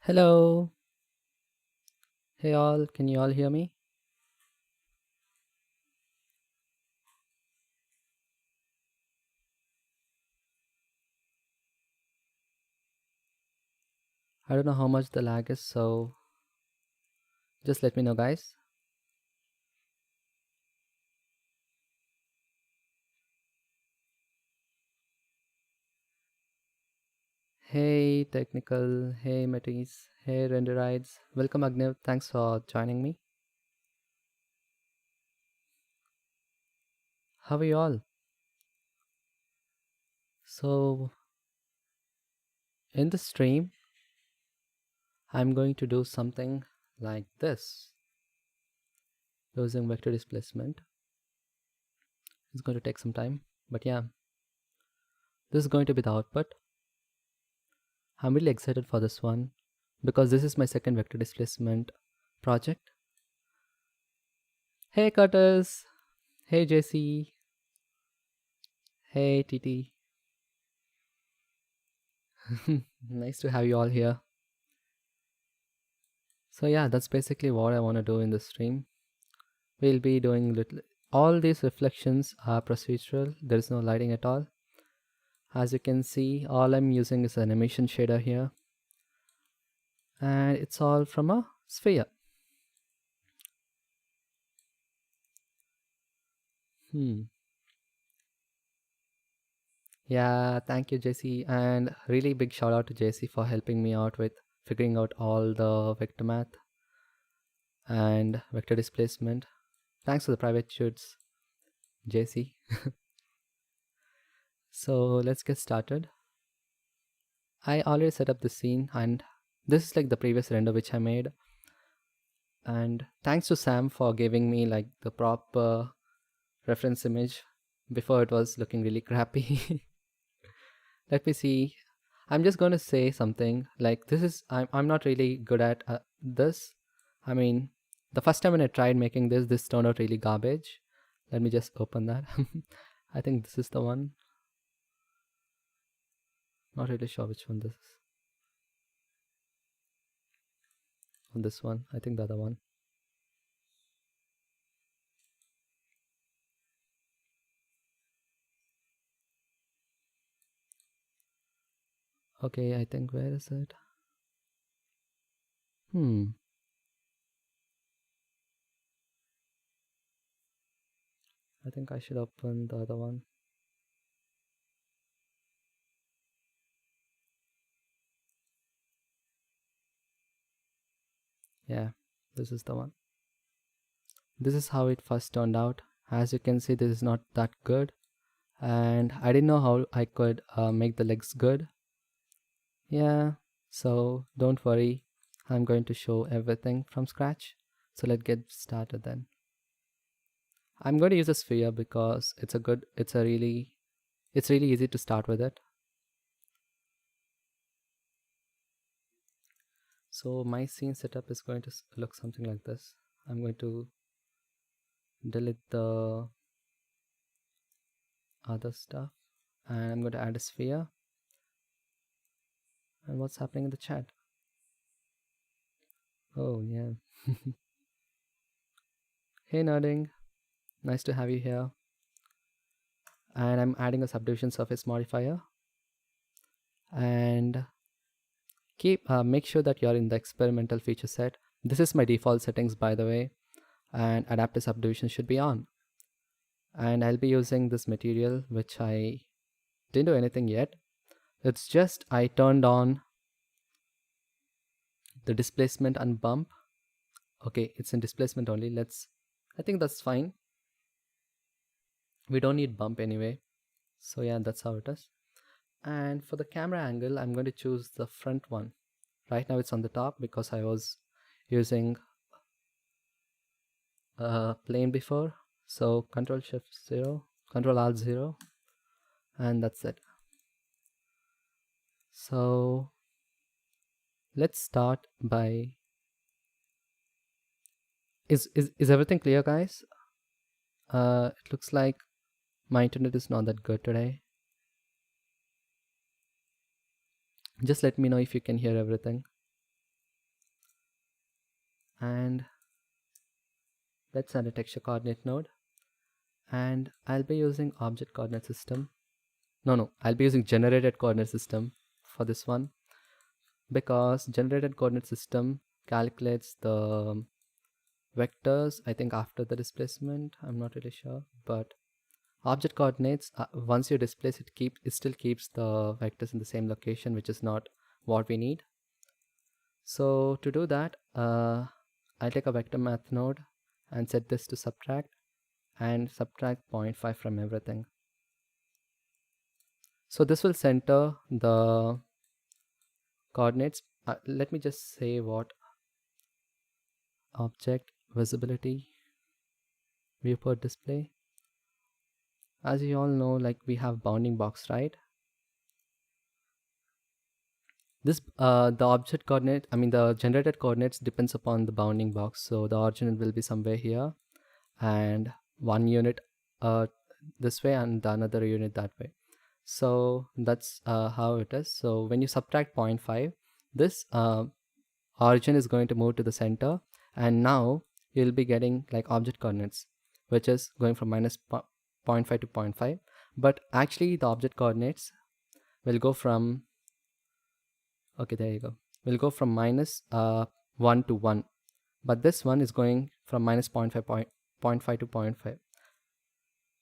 Hello. Hey all, can you all hear me? I don't know how much the lag is, so just let me know, guys. Hey technical, hey Matisse, hey Renderides. Welcome Agnew, thanks for joining me. How are you all? So in the stream, I'm going to do something like this using vector displacement. It's going to take some time, but yeah, this is going to be the output. I'm really excited for this one because this is my second vector displacement project. Hey Curtis, hey JC, hey TT. Nice to have you all here. So yeah, that's basically what I want to do in the stream. We'll be doing little, all these reflections are procedural. There is no lighting at all. As you can see, all I'm using is an emission shader here, and it's all from a sphere. Yeah, thank you JC, and really big shout out to JC for helping me out with figuring out all the vector math and vector displacement. Thanks for the private shoots, JC. So let's get started. I already set up the scene, and this is like the previous render which I made. And thanks to Sam for giving me like the proper reference image before it was looking really crappy. Let me see. I'm just going to say something like this is I'm not really good at this. I mean, the first time when I tried making this turned out really garbage. Let me just open that. I think this is the one. Not really sure which one this is. On this one, I think the other one. Okay, I think where is it? Hmm. I think I should open the other one. Yeah, this is the one. This is how it first turned out. As you can see, this is not that good, and I didn't know how I could make the legs good. Yeah, so don't worry, I'm going to show everything from scratch. So let's get started then. I'm going to use a sphere because it's really easy to start with it. So my scene setup is going to look something like this. I'm going to delete the other stuff, and I'm going to add a sphere. And what's happening in the chat? Oh yeah. Hey Nerding, nice to have you here. And I'm adding a subdivision surface modifier, and make sure that you're in the experimental feature set. This is my default settings, by the way, and adaptive subdivision should be on. And I'll be using this material which I didn't do anything yet. It's just I turned on the displacement and bump. Okay, it's in displacement only. I think that's fine. We don't need bump anyway. So yeah, that's how it is. And for the camera angle, I'm going to choose the front one. Right now it's on the top because I was using a plane before. So Control Shift 0, Control Alt 0, and that's it. So let's start by is everything clear, guys? It looks like my internet is not that good today. Just let me know if you can hear everything. And let's add a texture coordinate node, and I'll be using object coordinate system. I'll be using generated coordinate system for this one, because generated coordinate system calculates the vectors, I think, after the displacement. I'm not really sure, but object coordinates, once you displace it, it still keeps the vectors in the same location, which is not what we need. So to do that, I'll take a vector math node and set this to subtract, and subtract 0.5 from everything. So this will center the coordinates. Let me just say what object visibility viewport display. As you all know, like, we have bounding box, right? This the object coordinate, I mean the generated coordinates, depends upon the bounding box. So the origin will be somewhere here, and one unit this way and the another unit that way. So that's how it is. So when you subtract 0.5, this origin is going to move to the center, and now you'll be getting like object coordinates, which is going from minus 0.5 to 0.5. But actually the object coordinates will go from, okay, there you go, will go from minus 1 to 1, but this one is going from minus 0.5 to 0.5.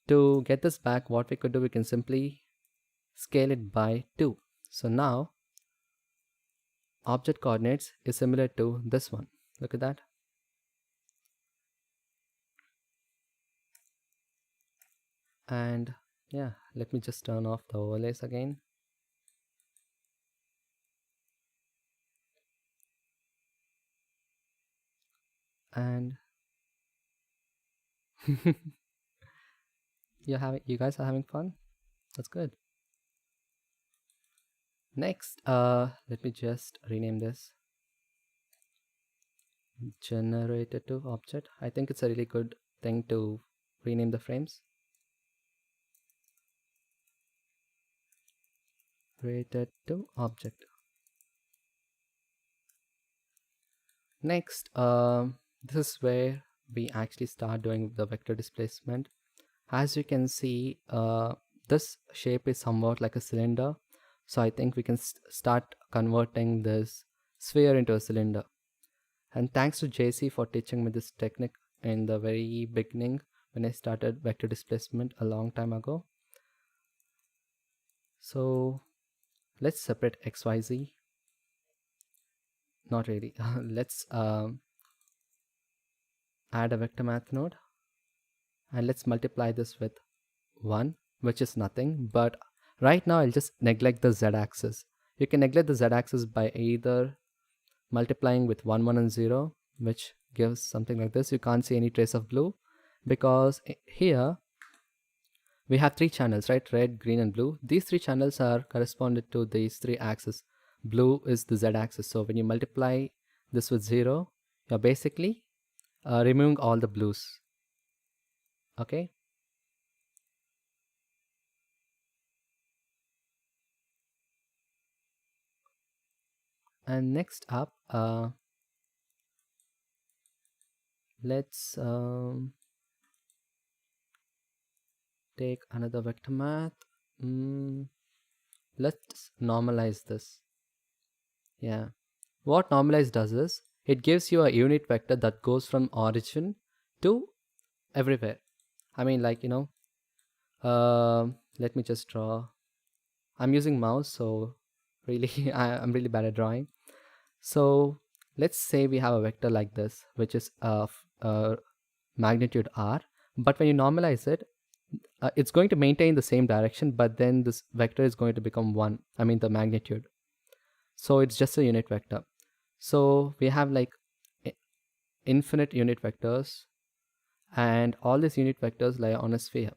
To get this back, what we could do, we can simply scale it by 2. So now object coordinates is similar to this one. Look at that. And yeah, let me just turn off the overlays again. And you guys are having fun? That's good. Next, let me just rename this generated to object. I think it's a really good thing to rename the frames. Created to object. Next, this is where we actually start doing the vector displacement. As you can see, this shape is somewhat like a cylinder. So I think we can start converting this sphere into a cylinder. And thanks to JC for teaching me this technique in the very beginning when I started vector displacement a long time ago. So let's separate XYZ. Not really. Let's add a vector math node, and let's multiply this with 1, which is nothing. But right now I'll just neglect the z-axis. You can neglect the z-axis by either multiplying with 1, 1 and 0, which gives something like this. You can't see any trace of blue because here we have 3 channels, right? Red, green and blue. These 3 channels are corresponded to these 3 axes. Blue is the z-axis. So when you multiply this with 0, you're basically removing all the blues. Okay. And next up, let's take another vector math. Let's normalize this. Yeah, what normalize does is it gives you a unit vector that goes from origin to everywhere. I mean, like, you know, let me just draw. I'm using mouse, so really I'm really bad at drawing. So let's say we have a vector like this, which is magnitude r, but when you normalize it, it's going to maintain the same direction, but then this vector is going to become 1, I mean the magnitude. So it's just a unit vector. So we have like infinite unit vectors, and all these unit vectors lie on a sphere.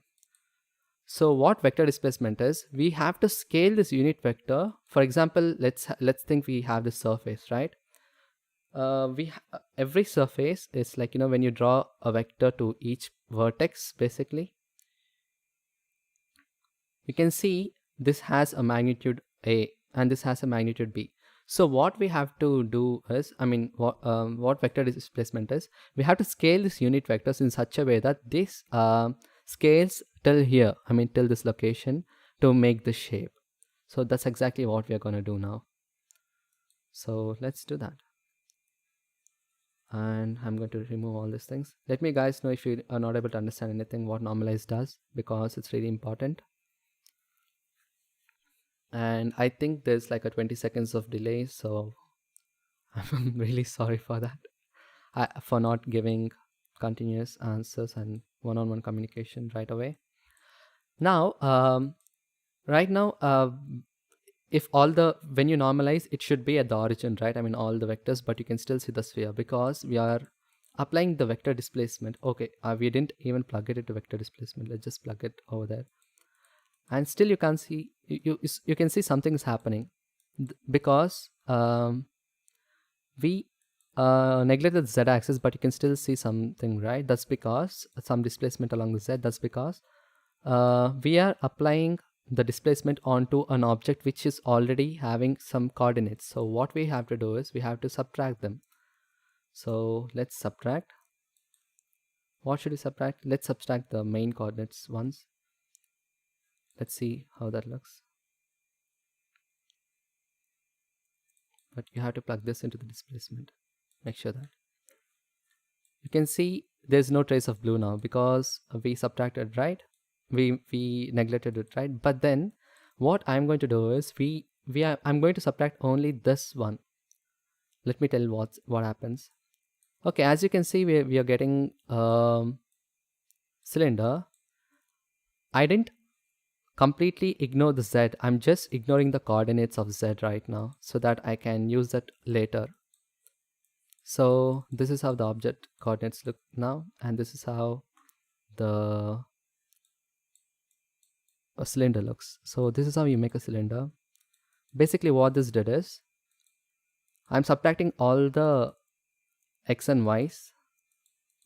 So what vector displacement is, we have to scale this unit vector. For example, let's think we have this surface, right? Every surface is like, you know, when you draw a vector to each vertex, basically, you can see this has a magnitude a, and this has a magnitude b. So what we have to do is, what vector displacement is, we have to scale these unit vectors in such a way that this scales till here, till this location, to make the shape. So that's exactly what we are going to do now. So let's do that. And I'm going to remove all these things. Let me guys know if you are not able to understand anything what normalize does, because it's really important. And I think there's like a 20 seconds of delay, so I'm really sorry for that. For not giving continuous answers and one-on-one communication right away. Now, right now, if when you normalize, it should be at the origin, right? All the vectors, but you can still see the sphere because we are applying the vector displacement. Okay, we didn't even plug it into vector displacement. Let's just plug it over there. And still you can see, you can see something is happening because we neglected the z-axis, but you can still see something, right? That's because some displacement along the z. That's because we are applying the displacement onto an object which is already having some coordinates. So what we have to do is we have to subtract them. So let's subtract. What should we subtract? Let's subtract the main coordinates once. Let's see how that looks. But you have to plug this into the displacement. Make sure that. You can see there's no trace of blue now because we subtracted, right? We neglected it, right? But then what I'm going to do is I'm going to subtract only this one. Let me tell you what happens. Okay, as you can see, we are getting cylinder. I didn't completely ignore the z. I'm just ignoring the coordinates of z right now so that I can use that later. So this is how the object coordinates look now, and this is how the cylinder looks. So this is how you make a cylinder. Basically what this did is I'm subtracting all the x and y's,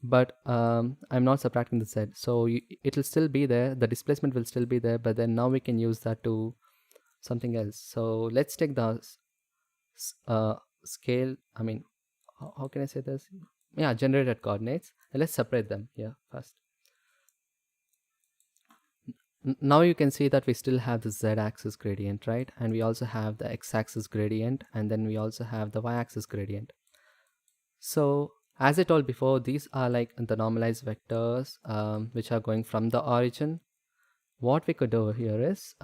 but I'm not subtracting the z. So it will still be there, the displacement will still be there, but then now we can use that to something else. So let's take the scale, how can I say this? Yeah, generated coordinates, and let's separate them here first. Now you can see that we still have the z-axis gradient, right? And we also have the x-axis gradient, and then we also have the y-axis gradient. So as I told before, these are like the normalized vectors which are going from the origin. What we could do here is,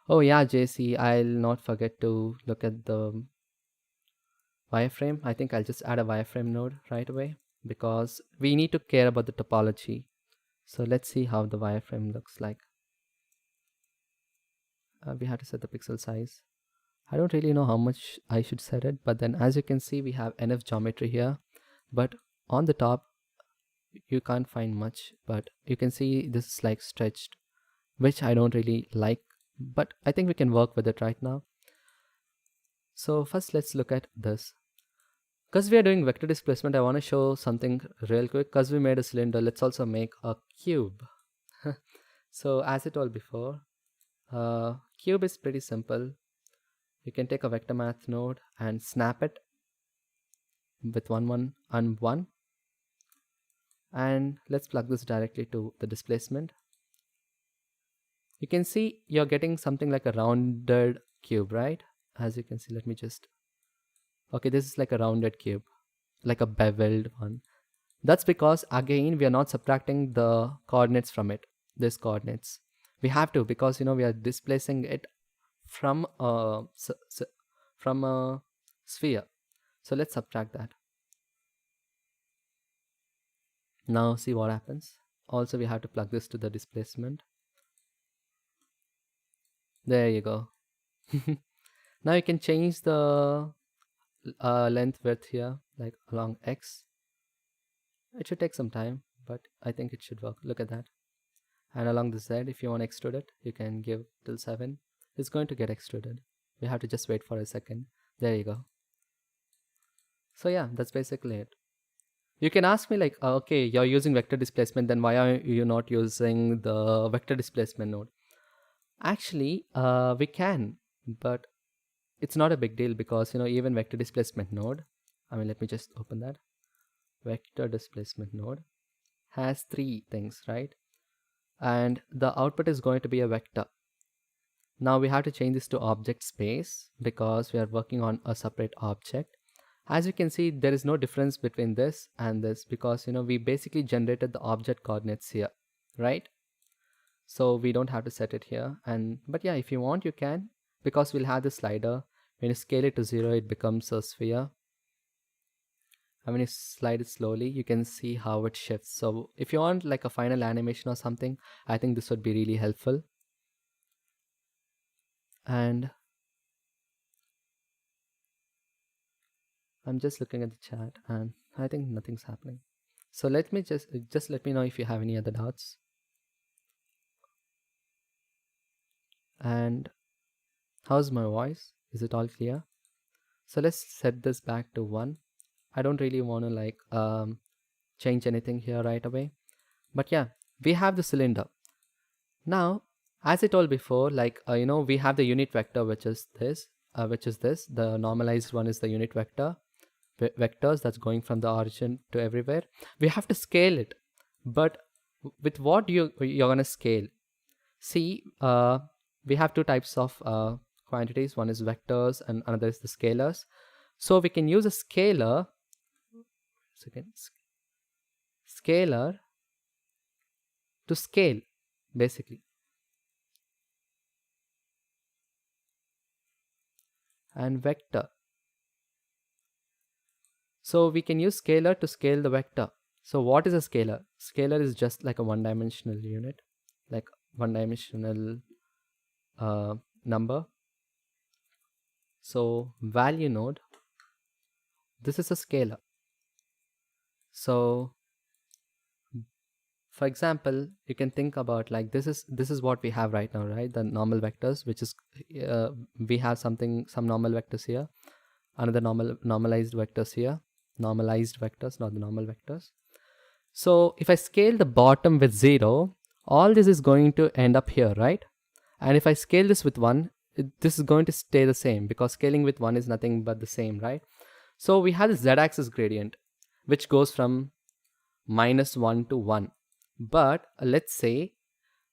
oh yeah, JC, I'll not forget to look at the wireframe. I think I'll just add a wireframe node right away because we need to care about the topology. So let's see how the wireframe looks like. We have to set the pixel size. I don't really know how much I should set it, but then as you can see, we have enough geometry here, but on the top you can't find much, but you can see this is like stretched, which I don't really like, but I think we can work with it right now. So first let's look at this. Because we are doing vector displacement, I want to show something real quick. Because we made a cylinder, let's also make a cube. So as I told before, cube is pretty simple. You can take a vector math node and snap it with 1, 1, and 1. And let's plug this directly to the displacement. You can see you're getting something like a rounded cube, right? As you can see, let me just... Okay, this is like a rounded cube, like a beveled one. That's because, again, we are not subtracting the coordinates from it, these coordinates. We have to, because, we are displacing it from a sphere. So let's subtract that. Now see what happens. Also, we have to plug this to the displacement. There you go. Now you can change the length width here, like along x. It should take some time, but I think it should work. Look at that. And along the z, if you want to extrude it, you can give till 7. It's going to get extruded. We have to just wait for a second. There you go. So yeah, that's basically it. You can ask me like, okay, you're using vector displacement, then why are you not using the vector displacement node? Actually, we can, but it's not a big deal because even vector displacement node, let me just open that. Vector displacement node has three things, right? And the output is going to be a vector. Now we have to change this to object space because we are working on a separate object. As you can see, there is no difference between this and this because we basically generated the object coordinates here, right? So we don't have to set it here. But yeah, if you want, you can, because we'll have the slider. When you scale it to 0, it becomes a sphere. And when you slide it slowly, you can see how it shifts. So if you want like a final animation or something, I think this would be really helpful. And I'm just looking at the chat and I think nothing's happening. So let me just let me know if you have any other doubts. And how's my voice? Is it all clear? So let's set this back to 1. I don't really want to like change anything here right away. But yeah, we have the cylinder. Now, as I told before, like we have the unit vector, which is this. The normalized one is the unit vector. Vectors that's going from the origin to everywhere. We have to scale it, but with what you're gonna scale? See, we have two types of quantities. One is vectors and another is the scalars. So we can use a scalar. Scalar to scale, basically. And vector. So we can use scalar to scale the vector. So what is a scalar? Scalar is just like a one-dimensional unit, like one-dimensional number. So value node, this is a scalar. So for example, you can think about like this is what we have right now, right? The normal vectors, which is we have some normal vectors here, another normalized vectors here, normalized vectors, not the normal vectors. So if I scale the bottom with 0, all this is going to end up here, right? And if I scale this with 1, this is going to stay the same because scaling with 1 is nothing but the same, right? So we have the z-axis gradient, which goes from -1 to 1. But let's say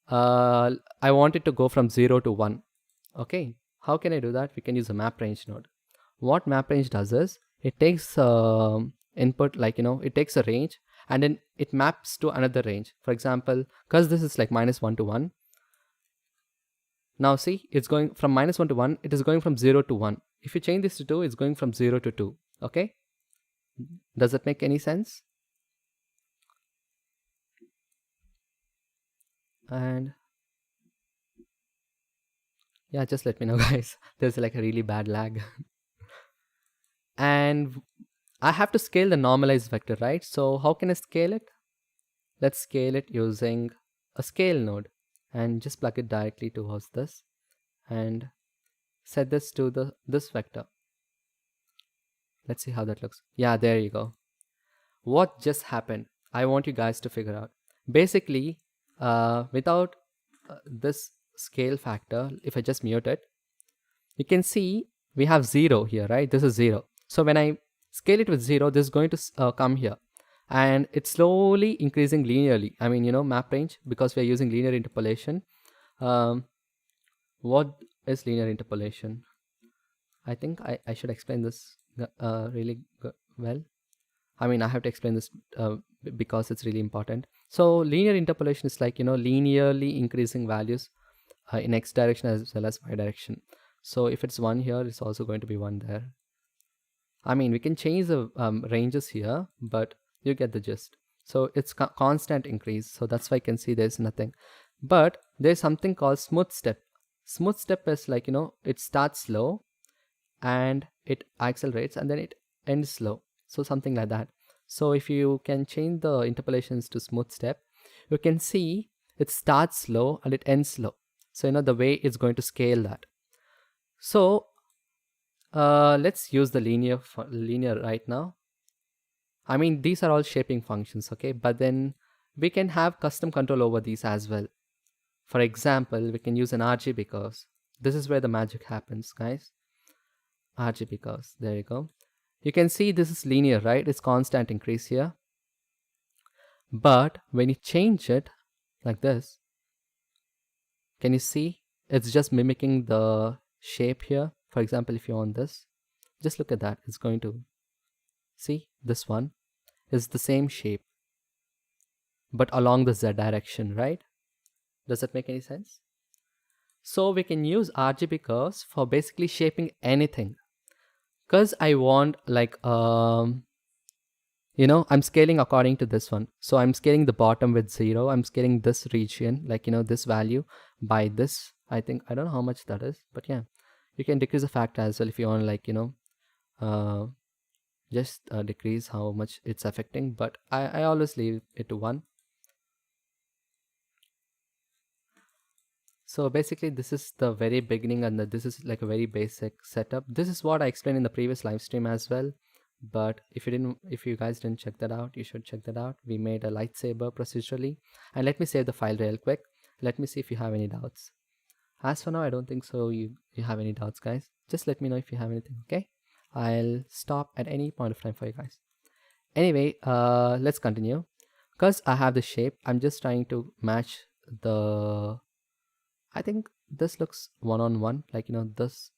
I want it to go from 0 to 1. Okay, how can I do that? We can use a map range node. What map range does is it takes input, like it takes a range and then it maps to another range. For example, because this is like -1 to 1. Now see, it's going from -1 to 1. It is going from 0 to 1. If you change this to 2, it's going from 0 to 2. Okay, does that make any sense? And yeah, just let me know, guys. There's like a really bad lag. And I have to scale the normalized vector, right? So how can I scale it? Let's scale it using a scale node and just plug it directly towards this and set this to this vector. Let's see how that looks. Yeah, there you go. What just happened? I want you guys to figure out. Basically, without this scale factor, if I just mute it, you can see we have 0 here, right? This is 0. So when I scale it with 0, this is going to come here. And it's slowly increasing linearly. Map range, because we're using linear interpolation. What is linear interpolation? I think I should explain this really well. I have to explain this because it's really important. So linear interpolation is like, linearly increasing values in x direction as well as y direction. So if it's 1 here, it's also going to be 1 there. We can change the ranges here, but you get the gist. So it's constant increase. So that's why I can see there's nothing. But there's something called smooth step. Smooth step is like, it starts slow and it accelerates and then it ends slow. So something like that. So if you can change the interpolations to smooth step, you can see it starts slow and it ends slow. So the way it's going to scale that. So let's use the linear right now. These are all shaping functions, okay? But then we can have custom control over these as well. For example, we can use an RGB curves. This is where the magic happens, guys. RGB curves, there you go. You can see this is linear, right? It's constant increase here. But when you change it like this, can you see it's just mimicking the shape here? For example, if you want this, just look at that. It's going to see this one is the same shape, but along the Z direction, right? Does that make any sense? So we can use RGB curves for basically shaping anything. Because I want like you know, I'm scaling according to this one. So I'm scaling the bottom with 0. I'm scaling this region, like, you know, this value by this. I think, I don't know how much that is, but yeah, you can decrease the factor as well if you want, like, you know, just decrease how much it's affecting. But I always leave it to 1. So basically this is the very beginning, and this is like a very basic setup. This is what I explained in the previous live stream as well. But if you guys didn't check that out, you should check that out. We made a lightsaber procedurally. And let me save the file real quick. Let me see if you have any doubts. As for now, I don't think so you have any doubts, guys. Just let me know if you have anything, okay? I'll stop at any point of time for you guys. Anyway, let's continue. Because I have the shape, I'm just trying to match the... I think this looks one-on-one, like, you know, this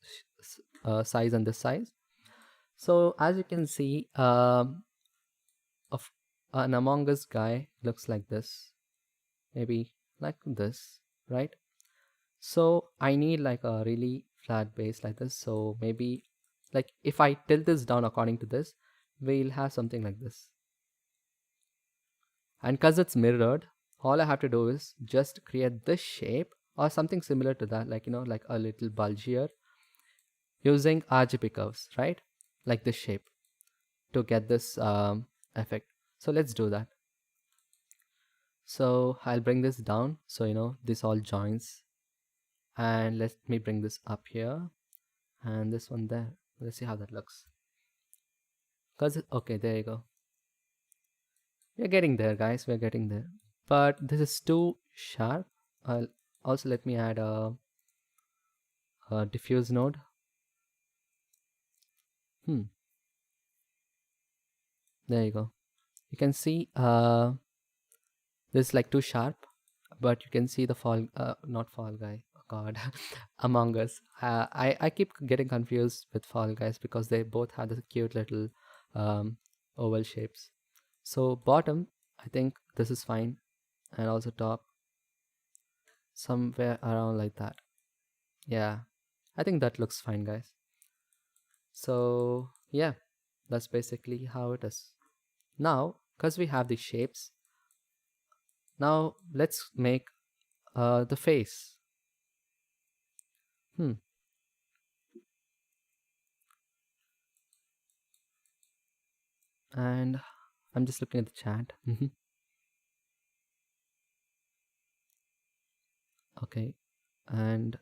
size and this size. So as you can see, an Among Us guy looks like this, maybe like this, right? So I need like a really flat base like this. So maybe like if I tilt this down according to this, we'll have something like this. And because it's mirrored, all I have to do is just create this shape or something similar to that, like, you know, like a little bulgier, using RGB curves, right? Like this shape to get this effect. So let's do that. So I'll bring this down, so you know this all joins, and let me bring this up here and this one there. Let's see how that looks. Cause okay, there you go. We're getting there, guys. We're getting there. But this is too sharp. Also let me add a diffuse node. There you go. You can see this is like too sharp, but you can see the not Fall Guy, oh god, Among Us. I keep getting confused with Fall Guys because they both have the cute little oval shapes. So bottom, I think this is fine, and also top, somewhere around like that. Yeah, I think that looks fine, guys. So yeah, that's basically how it is. Now, because we have these shapes, now let's make the face. And I'm just looking at the chat. Okay, and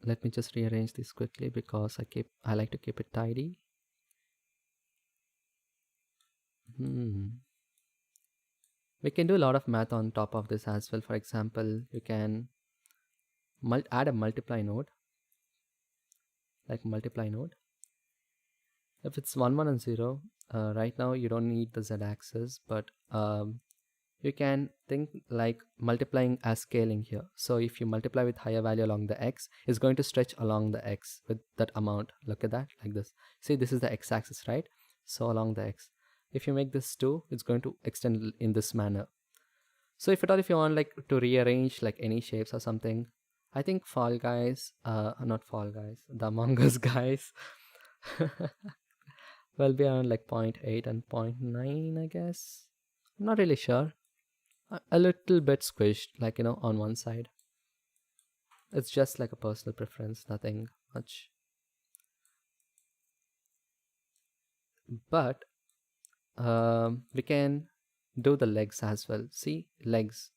let me just rearrange this quickly because I like to keep it tidy. We can do a lot of math on top of this as well. For example, you can add a multiply node, like multiply node. If it's 1 1 and 0, right now you don't need the z-axis, but you can think like multiplying as scaling here. So if you multiply with higher value along the x, it's going to stretch along the x with that amount. Look at that, like this. See, this is the x-axis, right? So along the x, if you make this 2, it's going to extend in this manner. So if you want like to rearrange like any shapes or something, I think Fall Guys, not Fall Guys, the Among Us guys will be around like 0.8 and 0.9, I guess. I'm not really sure. A little bit squished, like, you know, on one side. It's just like a personal preference, nothing much. But we can do the legs as well. See, legs.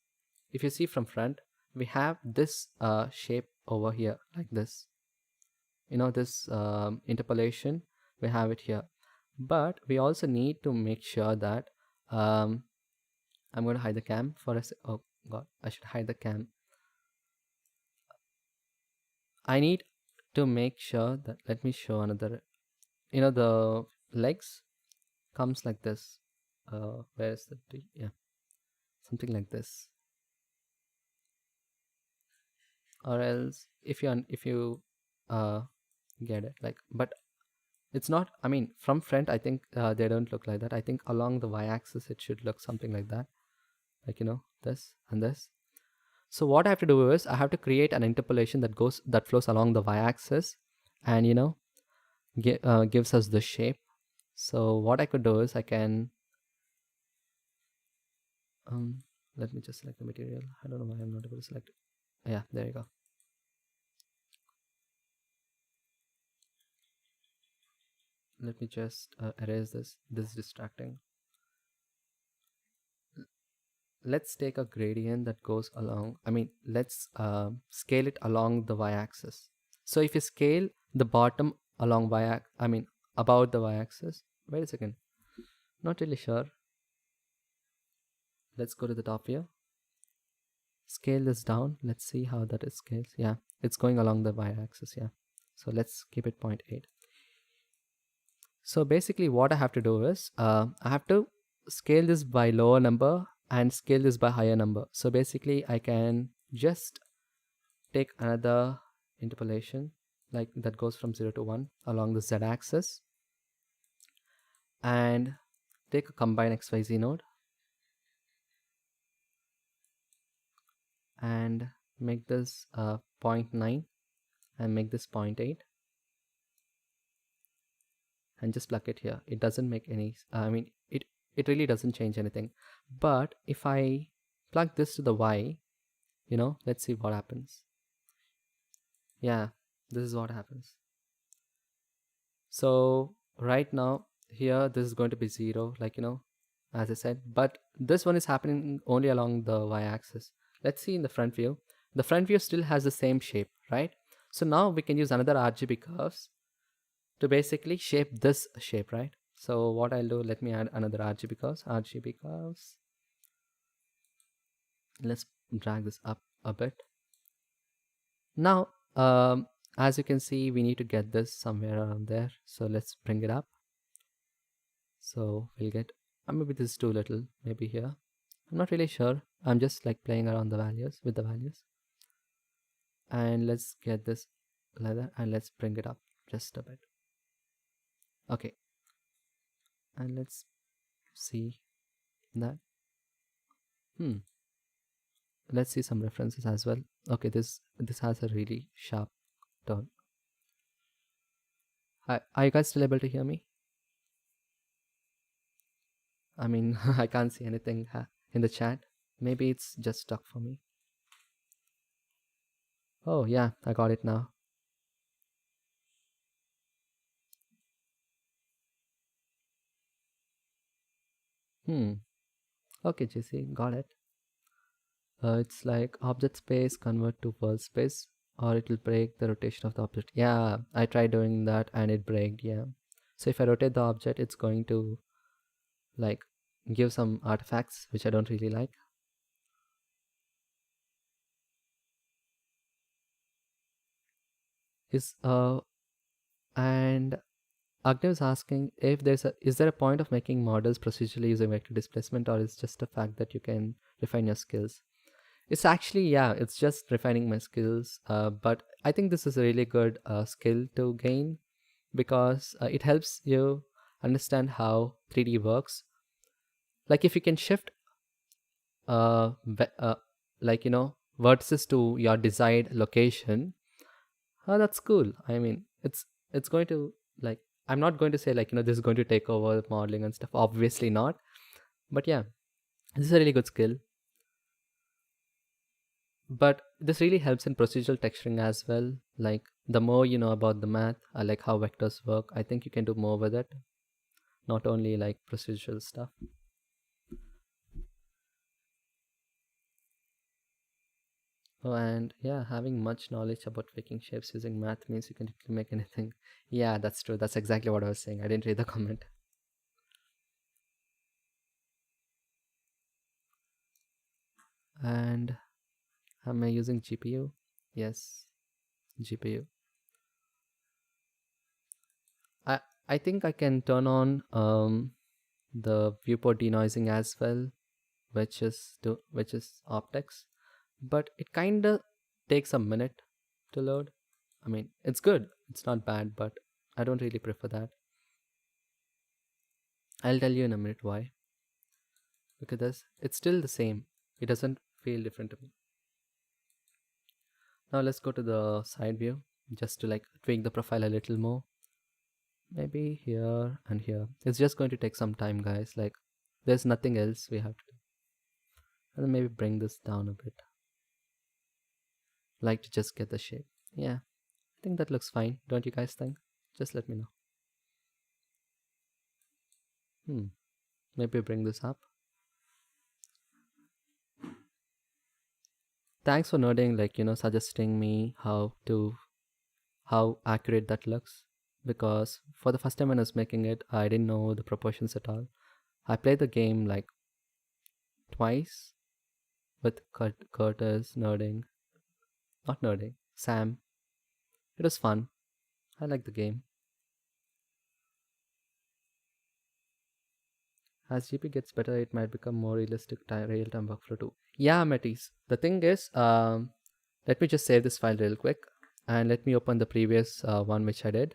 If you see from front, we have this shape over here, like this. You know, this interpolation, we have it here. But we also need to make sure that I'm going to hide the cam for a oh god, I should hide the cam. I need to make sure that, let me show another, the legs comes like this. Where's the D? Yeah, something like this. Or else if you get it, like, but it's not, I mean, from front I think they don't look like that. I think along the y-axis it should look something like that, like, this and this. So what I have to do is I have to create an interpolation that flows along the y-axis, and gives us the shape. So what I could do is I can let me just select the material. I don't know why I'm not able to select it. Yeah, there you go. Let me just erase this. This is distracting. Let's take a gradient that goes along, I mean, let's scale it along the y-axis. So if you scale the bottom along I mean about the y-axis, wait a second, not really sure. Let's go to the top here, scale this down. Let's see how that is scaled. Yeah, it's going along the y-axis. Yeah, so let's keep it 0.8. So basically what I have to do is I have to scale this by lower number and scale this by higher number. So basically I can just take another interpolation like that goes from 0 to 1 along the z-axis and take a combine XYZ node and make this 0.9 and make this 0.8 and just plug it here. It doesn't make any, I mean, it really doesn't change anything. But if I plug this to the y, let's see what happens. Yeah, this is what happens. So right now here this is going to be 0, like, as I said, but this one is happening only along the y-axis. Let's see in the front view. The front view still has the same shape, right? So now we can use another RGB curves to basically shape this shape, right? So what I'll do, let me add another RGB curves. Let's drag this up a bit. Now as you can see, we need to get this somewhere around there, so let's bring it up. So we'll get, maybe this is too little, maybe here, I'm not really sure. I'm just like playing around with the values, and let's get this leather and let's bring it up just a bit. Okay, and let's see that. Let's see some references as well. Okay, this has a really sharp tone. Are you guys still able to hear me? I mean, I can't see anything in the chat. Maybe it's just stuck for me. Oh yeah, I got it now. Okay, JC, got it. It's like object space convert to world space, or it will break the rotation of the object. Yeah, I tried doing that and it braked. Yeah, so if I rotate the object, it's going to like give some artifacts which I don't really like. And Agnew is asking if is there a point of making models procedurally using vector displacement, or is just a fact that you can refine your skills? It's actually, yeah, it's just refining my skills. But I think this is a really good skill to gain, because it helps you understand how 3D works. Like if you can shift like vertices to your desired location, that's cool. I mean, it's going to, like, I'm not going to say like this is going to take over modeling and stuff, obviously not, but yeah, this is a really good skill. But this really helps in procedural texturing as well. Like the more you know about the math, like how vectors work, I think you can do more with it, not only like procedural stuff. Oh, and yeah, having much knowledge about faking shapes using math means you can make anything. Yeah, that's true. That's exactly what I was saying. I didn't read the comment. And am I using GPU? Yes. GPU. I think I can turn on the viewport denoising as well, which is optics, but it kind of takes a minute to load. I mean, it's good, it's not bad, but I don't really prefer that. I'll tell you in a minute why. Look at this, it's still the same. It doesn't feel different to me. Now let's go to the side view just to like tweak the profile a little more. Maybe here and here. It's just going to take some time, guys. Like, there's nothing else we have to do. And then maybe bring this down a bit. Like to just get the shape. Yeah, I think that looks fine. Don't you guys think? Just let me know. Maybe bring this up. Thanks for nerding, like, suggesting me how accurate that looks. Because for the first time when I was making it, I didn't know the proportions at all. I played the game like twice with Curtis nerding. Not nerding, Sam. It was fun. I like the game. As GP gets better, it might become more realistic real-time workflow too. Yeah, Matisse. The thing is, let me just save this file real quick. And let me open the previous one which I did.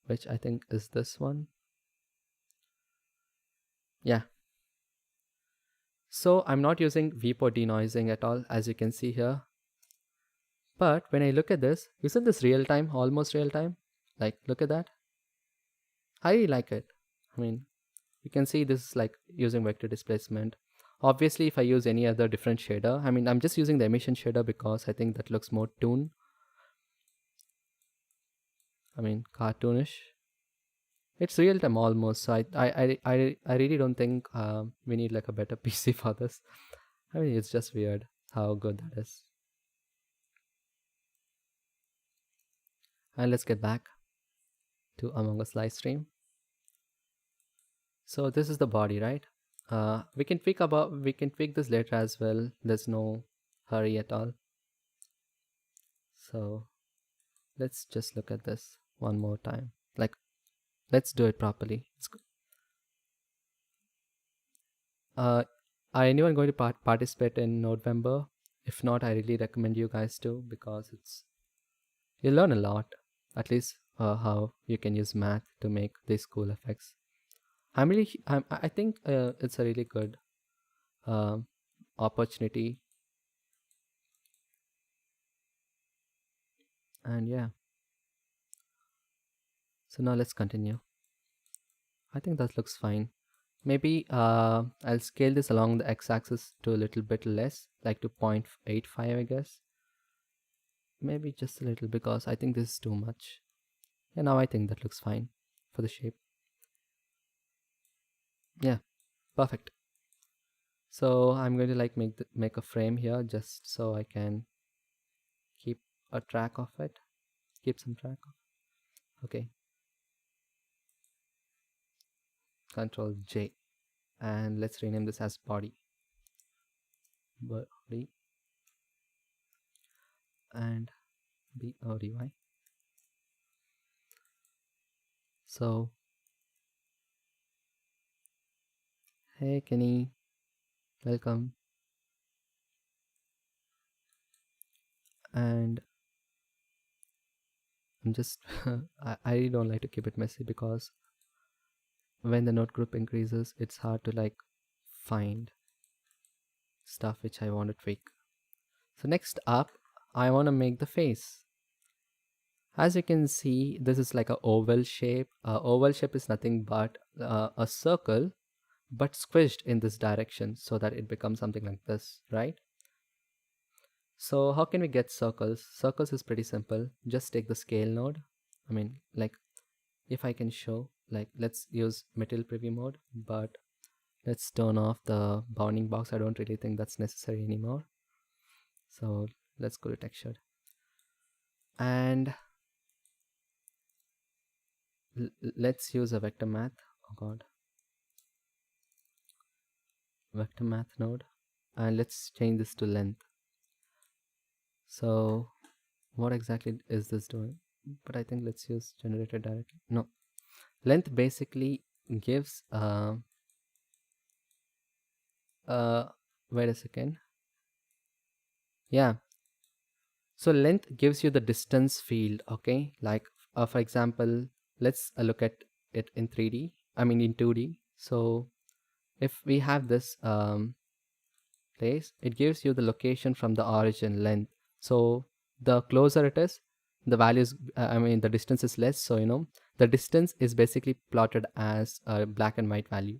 Which I think is this one. Yeah. So I'm not using viewport denoising at all, as you can see here. But when I look at this, isn't this real time, almost real time? Like, look at that. I really like it. I mean, you can see this is like using vector displacement. Obviously, if I use any other different shader, I mean, I'm just using the emission shader because I think that looks more cartoonish. It's real time almost. So I really don't think we need like a better PC for this. I mean, it's just weird how good that is. And let's get back to Among Us live stream. So this is the body, right? We can tweak this later as well. There's no hurry at all. So let's just look at this one more time. Like, let's do it properly. Are anyone going to participate in November? If not, I really recommend you guys to, because you'll learn a lot. At least how you can use math to make these cool effects. I think it's a really good opportunity. And yeah. So now let's continue. I think that looks fine. Maybe I'll scale this along the x-axis to a little bit less, like to 0.85, I guess. Maybe just a little, because I think this is too much. Yeah, now I think that looks fine for the shape. Yeah, perfect. So I'm going to like make a frame here just so I can keep a track of it. Keep some track of. Okay. Control J, and let's rename this as body. Body and BODY. So, hey Kenny, welcome. And I'm just I really don't like to keep it messy, because when the node group increases, it's hard to like find stuff which I want to tweak. So next up, I want to make the face. As you can see, this is like an oval shape. Oval shape is nothing but a circle, but squished in this direction so that it becomes something like this, right? So how can we get circles? Circles is pretty simple. Just take the scale node. I mean, like, if I can show, like, let's use material preview mode, but let's turn off the bounding box. I don't really think that's necessary anymore. So let's go to textured. And let's use a vector math. Oh god. Vector math node. And let's change this to length. So what exactly is this doing? But I think let's use generated directly. No, length basically gives wait a second. Yeah, so length gives you the distance field. Okay, like for example, let's look at it in 3D, I mean in 2D. So if we have this place, it gives you the location from the origin length. So the closer it is, the values I mean the distance is less. So the distance is basically plotted as a black and white value.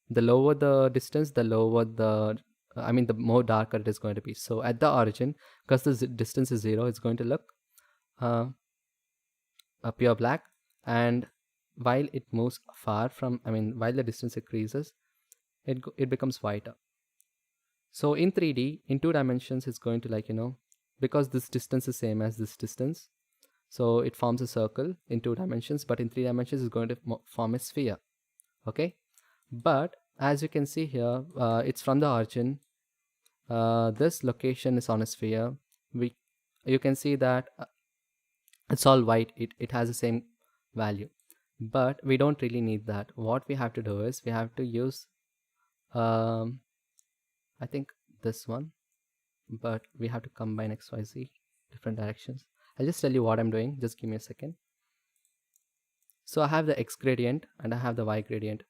The lower the distance, the lower the I mean the more darker it is going to be. So at the origin, because the distance is 0, it's going to look uh, a pure black. And while it moves far from, I mean while the distance increases, it becomes whiter. So in 3D, in 2 dimensions, it's going to because this distance is same as this distance, so it forms a circle in 2 dimensions, but in 3 dimensions, it's going to form a sphere. Okay, but as you can see here, it's from the origin. This location is on a sphere. You can see that it's all white. It has the same value, but we don't really need that. What we have to do is we have to use I think this one, but we have to combine XYZ different directions. I'll just tell you what I'm doing. Just give me a second. So I have the X gradient and I have the Y gradient.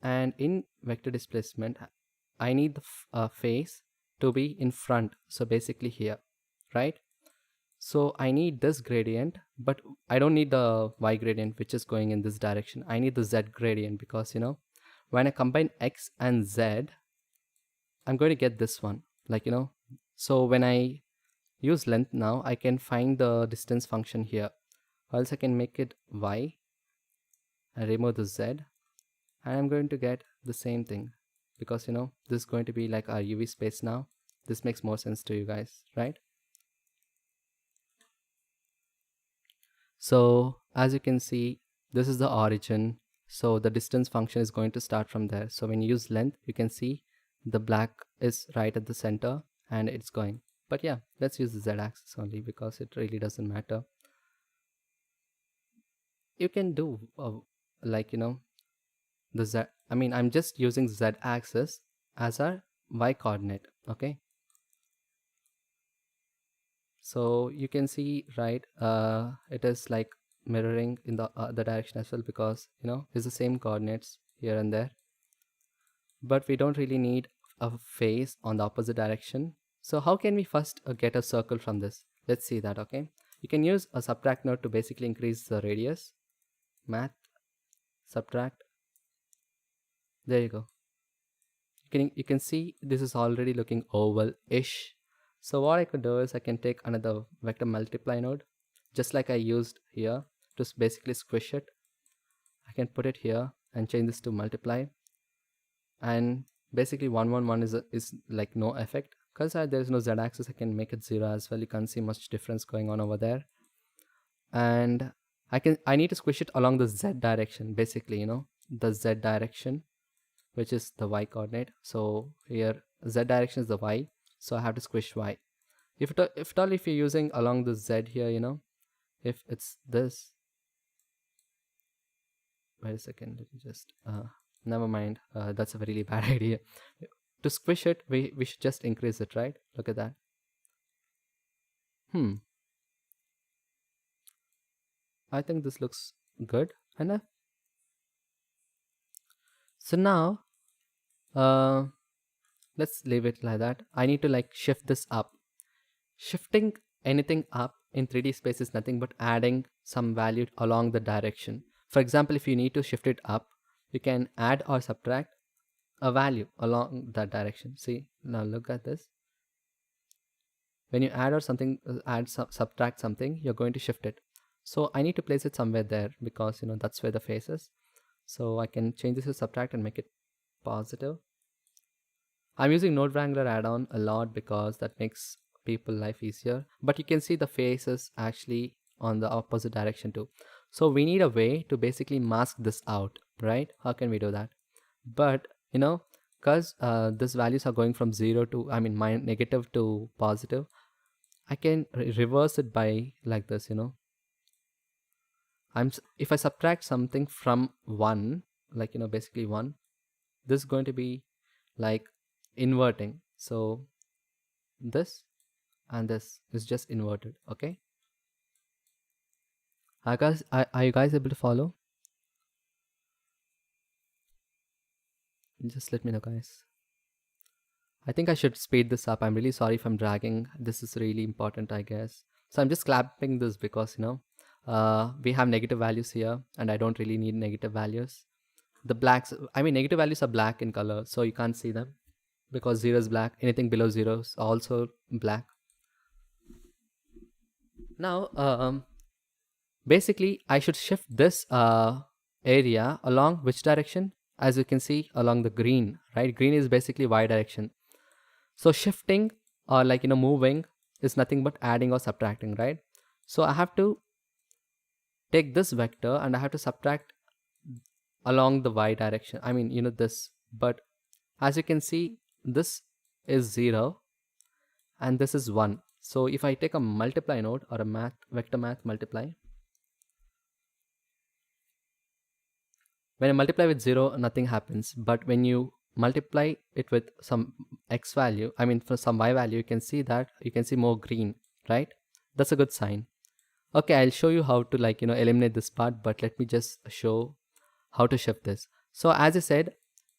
And in vector displacement, I need the face to be in front. So basically here, right? So I need this gradient, but I don't need the Y gradient, which is going in this direction. I need the Z gradient because, when I combine X and Z, I'm going to get this one. So when I use length now, I can find the distance function here. Or else I can make it Y and remove the Z. And I'm going to get the same thing because, this is going to be like our UV space now. This makes more sense to you guys, right? So as you can see, this is the origin. So the distance function is going to start from there. So when you use length, you can see the black is right at the center and it's going. But yeah, let's use the z-axis only because it really doesn't matter. You can do the z, I mean I'm just using z-axis as our y coordinate. Okay, so you can see, right, it is like mirroring in the other direction as well because it's the same coordinates here and there, but we don't really need a face on the opposite direction. So how can we first get a circle from this? Let's see that. Okay, you can use a subtract node to basically increase the radius. Math, subtract, there you go. You can see this is already looking oval-ish. So what I could do is I can take another vector multiply node, just like I used here, to basically squish it. I can put it here and change this to multiply, and basically 111 is like no effect because there is no z-axis. I can make it 0 as well. You can't see much difference going on over there, and I need to squish it along the z direction, basically the z direction, which is the y coordinate. So here z direction is the y, so I have to squish y. If you're using along the z here, if it's this, wait a second, let me just never mind, that's a really bad idea. To squish it, we should just increase it, right? Look at that. I think this looks good enough. So now let's leave it like that. I need to shift this up. Shifting anything up in 3D space is nothing but adding some value along the direction. For example, if you need to shift it up, you can add or subtract a value along that direction. See, now look at this. When you add or something, subtract something, you're going to shift it. So I need to place it somewhere there because that's where the face is. So I can change this to subtract and make it positive. I'm using Node Wrangler add-on a lot because that makes people life easier, but you can see the face is actually on the opposite direction too. So we need a way to basically mask this out, right? How can we do that? But because these values are going from 0 to, I mean negative to positive, I can reverse it by like this, if I subtract something from 1, like basically 1, this is going to be like inverting. So this and this is just inverted. Okay, are you guys able to follow? Just let me know, guys. I think I should speed this up. I'm really sorry if I'm dragging. This is really important, I guess. So I'm just clapping this because we have negative values here, and I don't really need negative values. The blacks, I mean, negative values are black in color, so you can't see them because 0 is black. Anything below 0 is also black. Now, basically, I should shift this area along which direction? As you can see, along the green, right? Green is basically y direction. So shifting or moving is nothing but adding or subtracting, right? So I have to take this vector and I have to subtract along the y direction. I mean, this. But as you can see, this is 0 and this is 1. So if I take a multiply node or a vector math multiply, when I multiply with 0, nothing happens. But when you multiply it with some x value, I mean for some y value, you can see more green, right? That's a good sign. Okay, I'll show you how to eliminate this part, but let me just show how to shift this. So as I said,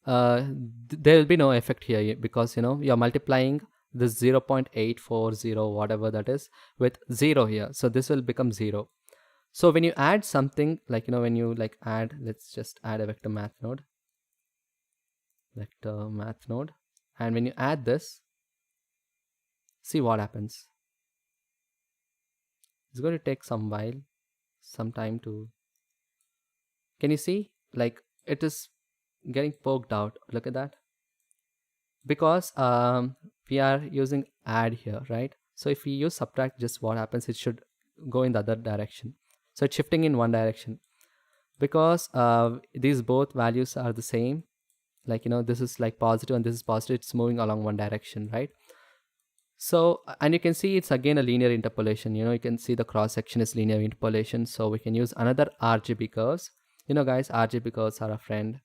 there will be no effect here because you're multiplying this 0.840 whatever that is with 0 here. So this will become 0. So when you add something when you add, let's just add a vector math node, and when you add this, see what happens. It's going to take some time to, can you see it is getting poked out? Look at that, because we are using add here, right? So if we use subtract, just what happens, it should go in the other direction. So it's shifting in one direction because these both values are the same. This is positive and this is positive. It's moving along one direction, right? So, and you can see it's again a linear interpolation. You can see the cross section is linear interpolation. So we can use another RGB curves. Guys, RGB curves are a friend.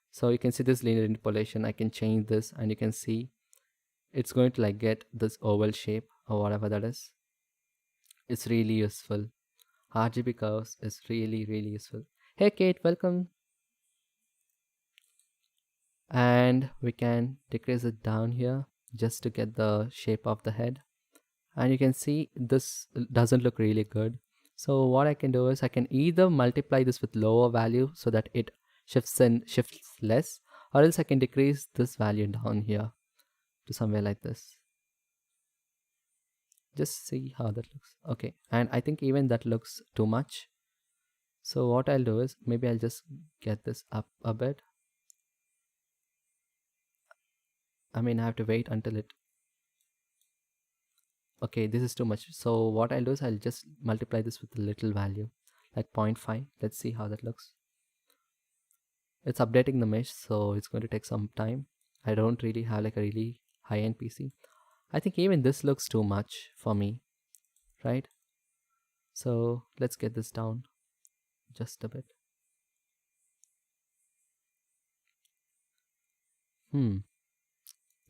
So you can see this linear interpolation. I can change this and you can see it's going to get this oval shape or whatever that is. It's really useful. RGB curves is really, really useful. Hey Kate, welcome. And we can decrease it down here just to get the shape of the head. And you can see this doesn't look really good. So what I can do is I can either multiply this with lower value so that it shifts less, or else I can decrease this value down here to somewhere like this. Just see how that looks. Okay, and I think even that looks too much. So what I'll do is maybe I'll just get this up a bit. I mean, I have to wait until it. Okay, this is too much. So what I'll do is I'll just multiply this with a little value, like 0.5. Let's see how that looks. It's updating the mesh, so it's going to take some time. I don't really have a really high-end PC. I think even this looks too much for me, right? So let's get this down just a bit.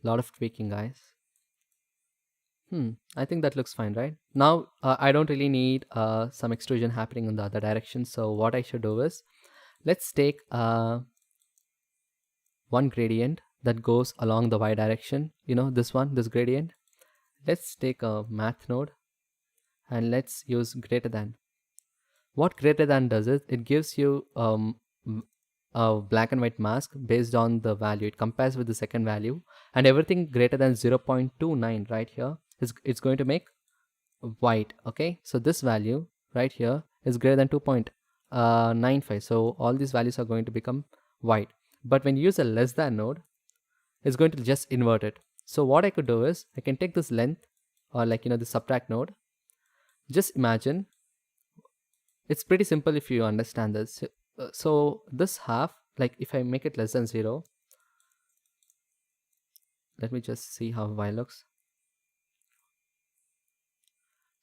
Lot of tweaking, guys. I think that looks fine, right? Now I don't really need some extrusion happening in the other direction. So what I should do is, let's take one gradient that goes along the y direction. This gradient. Let's take a math node and let's use greater than. What greater than does is it gives you a black and white mask based on the value. It compares with the second value, and everything greater than 0.29 right here it's going to make white. Okay, so this value right here is greater than 2.95. So all these values are going to become white. But when you use a less than node, it's going to just invert it. So what I could do is I can take this length or the subtract node. Just imagine, it's pretty simple if you understand this. So this half, if I make it less than 0, let me just see how y looks.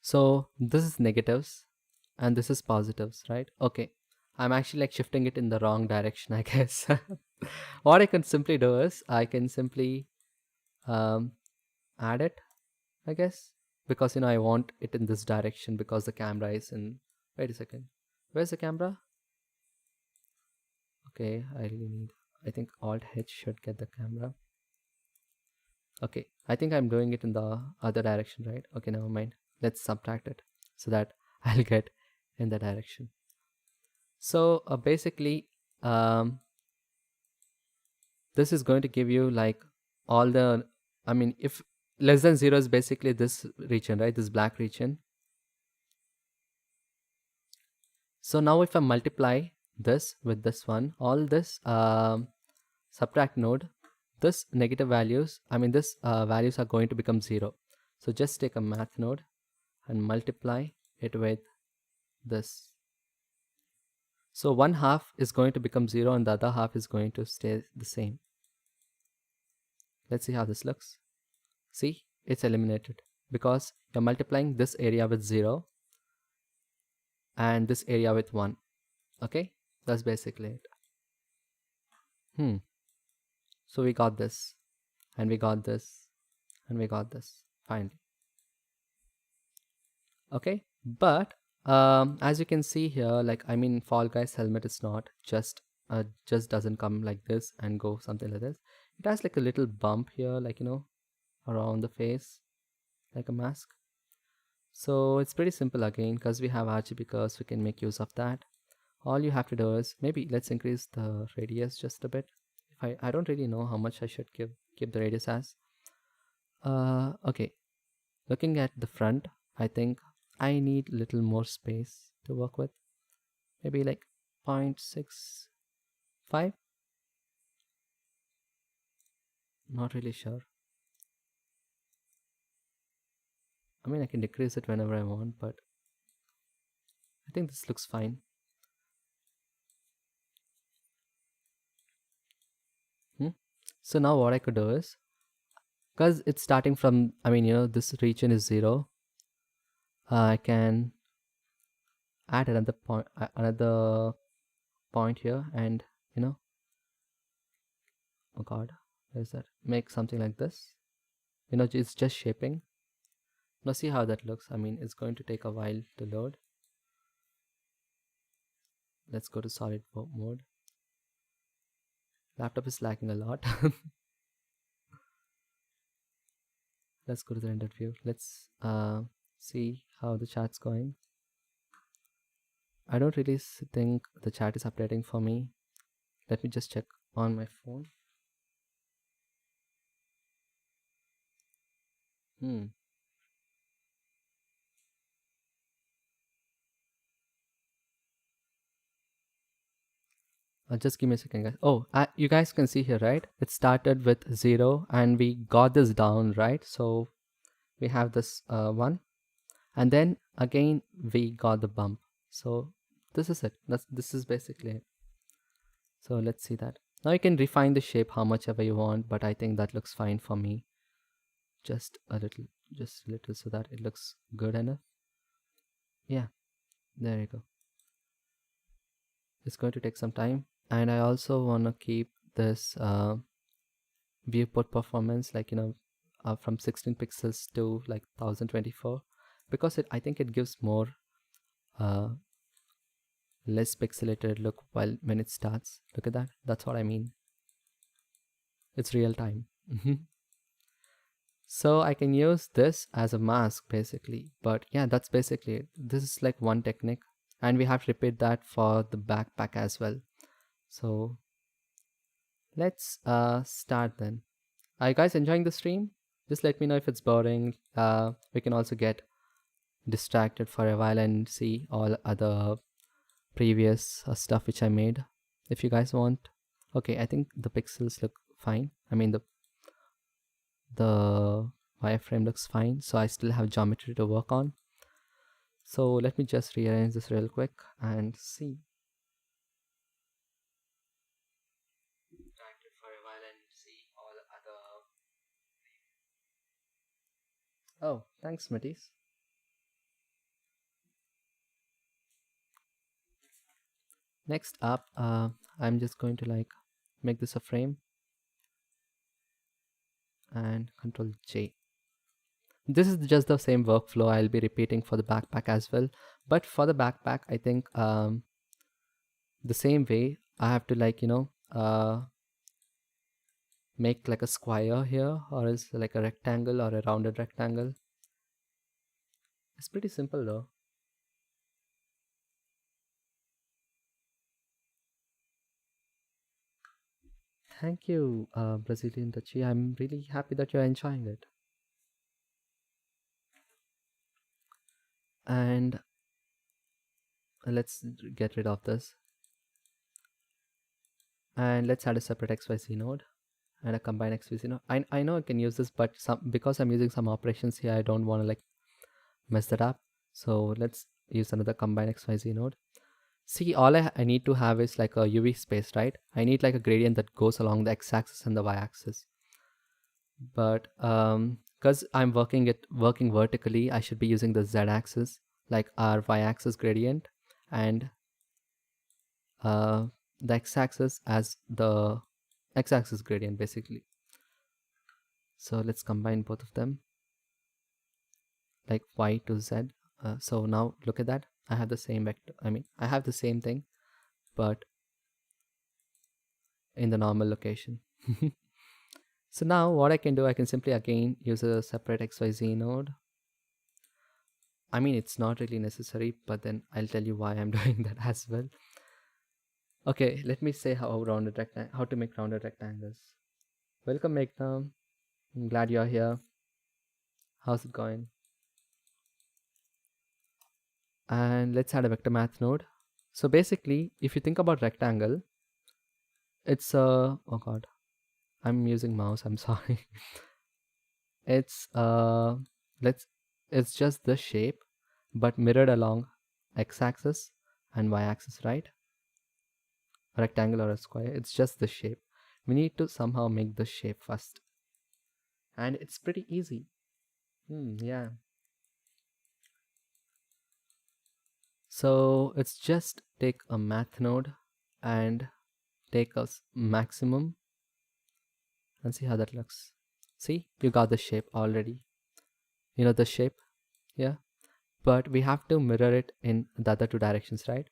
So this is negatives and this is positives, right? Okay, I'm actually like shifting it in the wrong direction, I guess. What I can simply do is I can simply um, add it, I guess, because I want it in this direction because the camera is in. Wait a second, where's the camera? Okay, I really need, I think Alt H should get the camera. Okay, I think I'm doing it in the other direction, right? Okay, never mind. Let's subtract it so that I'll get in the direction. So basically, this is going to give you like all the, I mean, if less than 0 is basically this region, right? This black region. So now if I multiply this with this one, all this subtract node, this negative values, I mean this values are going to become 0. So just take a math node and multiply it with this. So one half is going to become 0 and the other half is going to stay the same. Let's see how this looks. See, it's eliminated because you're multiplying this area with 0 and this area with 1. Okay, that's basically it. So we got this and we got this and we got this finally. Okay, but as you can see here, like, I mean, Fall Guys helmet is not just doesn't come like this and go something like this. It has like a little bump here, like, around the face, like a mask. So it's pretty simple again, because we have RGB curves, we can make use of that. All you have to do is, maybe let's increase the radius just a bit. If I don't really know how much I should keep the radius as. Okay, looking at the front, I think I need a little more space to work with. Maybe like 0.65. Not really sure. I mean, I can decrease it whenever I want, but I think this looks fine. So now what I could do is, because it's starting from, I mean, this region is 0, I can add another point here, and oh god, where is that? Make something like this. It's just shaping. Now see how that looks. I mean, it's going to take a while to load. Let's go to solid mode. Laptop is lagging a lot. Let's go to the render view. Let's see how the chat's going. I don't really think the chat is updating for me. Let me just check on my phone. Just give me a second, guys. Oh, you guys can see here, right? It started with 0 and we got this down, right? So we have this 1 and then again we got the bump. So this is it. This is basically it. So let's see that. Now you can refine the shape how much ever you want, but I think that looks fine for me. Just a little so that it looks good enough. Yeah, there you go. It's going to take some time, and I also want to keep this viewport performance like from 16 pixels to like 1024, because I think it gives more less pixelated look when it starts. Look at that. That's what I mean. It's real time. So I can use this as a mask basically, but yeah, that's basically it. This is like one technique, and we have to repeat that for the backpack as well. So let's start then. Are you guys enjoying the stream? Just let me know if it's boring. We can also get distracted for a while and see all other previous stuff which I made if you guys want. Okay, I think the pixels look fine. I mean the wireframe looks fine, so I still have geometry to work on. So let me just rearrange this real quick and see. Oh, thanks, Matisse. Next up, I'm just going to like make this a frame and Control J. This is just the same workflow I'll be repeating for the backpack as well. But for the backpack, I think the same way I have to like, make like a square here, or else like a rectangle or a rounded rectangle. It's pretty simple though. Thank you, Brazilian Duchy. I'm really happy that you're enjoying it. And let's get rid of this. And let's add a separate XYZ node and a combine XYZ node. I know I can use this, but because I'm using some operations here, I don't want to like mess that up. So let's use another combine XYZ node. See, all I need to have is like a UV space, right? I need like a gradient that goes along the x-axis and the y-axis. But because I'm working vertically, I should be using the z-axis, like our y-axis gradient, and the x-axis as the x-axis gradient basically. So let's combine both of them, like y to z. So now look at that. I have the same vector. I have the same thing, but in the normal location. So now what I can do, I can simply again use a separate XYZ node. It's not really necessary, but then I'll tell you why I'm doing that as well. Okay, let me say how to make rounded rectangles. Welcome, Meghna. I'm glad you're here. How's it going? And let's add a vector math node. So basically, if you think about rectangle, it's oh god, I'm using mouse, I'm sorry. It's it's just the shape but mirrored along x-axis and y-axis, right? A rectangle or a square, it's just the shape. We need to somehow make the shape first, and it's pretty easy. Yeah, so it's just take a math node and take a maximum and see how that looks. See, you got the shape already. You know the shape? Yeah. But we have to mirror it in the other two directions, right?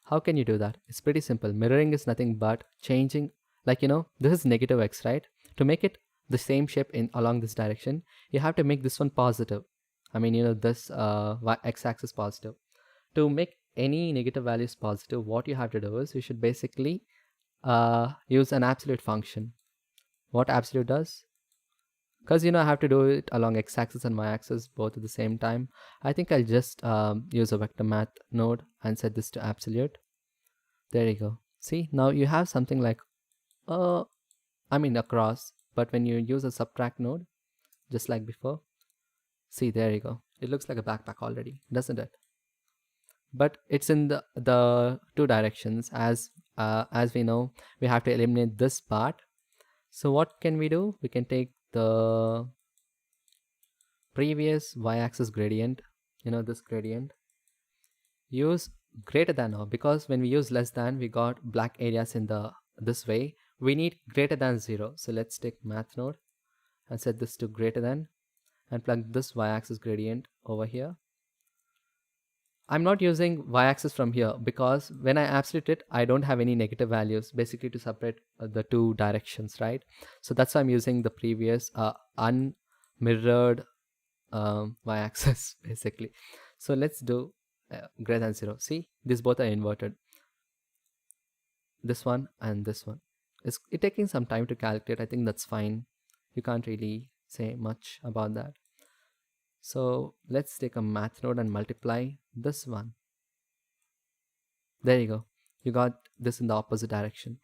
How can you do that? It's pretty simple. Mirroring is nothing but changing, like, this is negative x, right? To make it the same shape in along this direction, you have to make this one positive. This x-axis positive. To make any negative values positive, what you have to do is you should basically use an absolute function. What absolute does? Because I have to do it along x-axis and y-axis both at the same time. I think I'll just use a vector math node and set this to absolute. There you go. See, now you have something like across, but when you use a subtract node, just like before, see, there you go. It looks like a backpack already, doesn't it? But it's in the two directions. As we know, we have to eliminate this part. So what can we do? We can take the previous y-axis gradient, this gradient, use greater than now, because when we use less than, we got black areas in this way. We need greater than 0. So let's take math node and set this to greater than and plug this y-axis gradient over here. I'm not using y-axis from here because when I absolute it, I don't have any negative values basically to separate the two directions, right? So that's why I'm using the previous unmirrored y-axis basically. So let's do greater than 0. See, these both are inverted. This one and this one. It's taking some time to calculate. I think that's fine. You can't really say much about that. So let's take a math node and multiply this one. There you go. You got this in the opposite direction.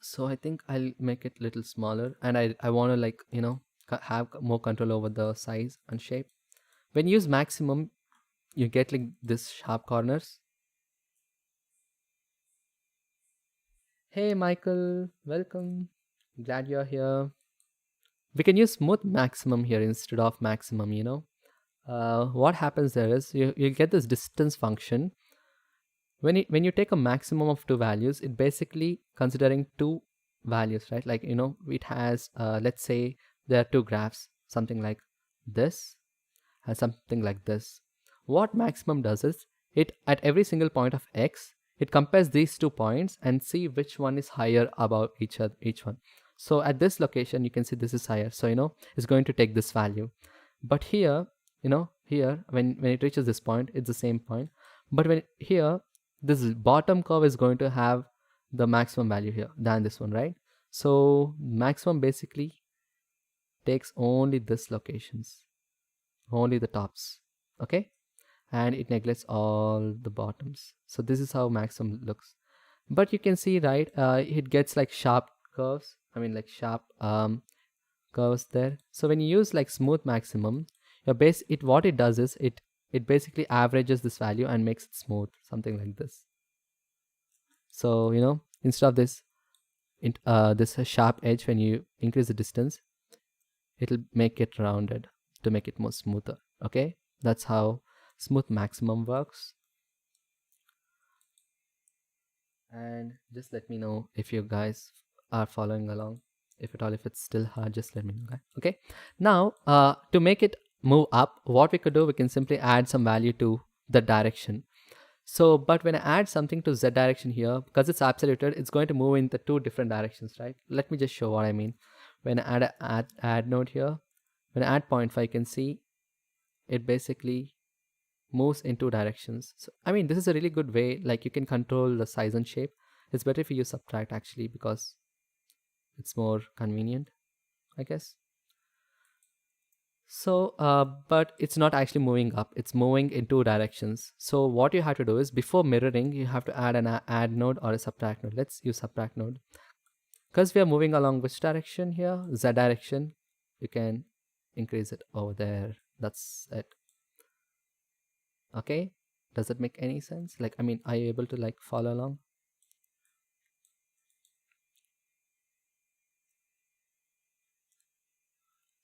So I think I'll make it a little smaller, and I want to have more control over the size and shape. When you use maximum, you get like this sharp corners. Hey Michael, welcome. Glad you're here. We can use smooth maximum here instead of maximum, what happens there is you get this distance function when you take a maximum of two values, it basically considering two values, right? Like, it has, let's say there are two graphs, something like this and something like this. What maximum does is, it at every single point of x, it compares these 2 points and see which one is higher above each one. So at this location, you can see this is higher, so it's going to take this value. But here, here when it reaches this point, it's the same point. But when here, this bottom curve is going to have the maximum value here than this one, right? So maximum basically takes only this locations, only the tops, okay, and it neglects all the bottoms. So this is how maximum looks. But you can see, right, it gets like sharp curves, like sharp curves there. So when you use like smooth maximum, what it does is it basically averages this value and makes it smooth, something like this. So instead of this this sharp edge, when you increase the distance, it'll make it rounded to make it more smoother. Okay, that's how smooth maximum works. And just let me know if you guys are following along. If it's still hard, just let me know, guys. Okay, now to make it move up, what we could do, we can simply add some value to the direction. So but when I add something to z direction here, because it's absoluted, it's going to move in the two different directions, right? Let me just show what I mean. When I add node here, when I add 0.5, you can see it basically moves in two directions. So this is a really good way, like you can control the size and shape. It's better if you use subtract actually, because it's more convenient, I guess. So but it's not actually moving up, it's moving in two directions. So what you have to do is, before mirroring, you have to add an add node or a subtract node. Let's use subtract node, because we are moving along which direction here, z direction. You can increase it over there. That's it. Okay, does it make any sense? Like, are you able to like follow along?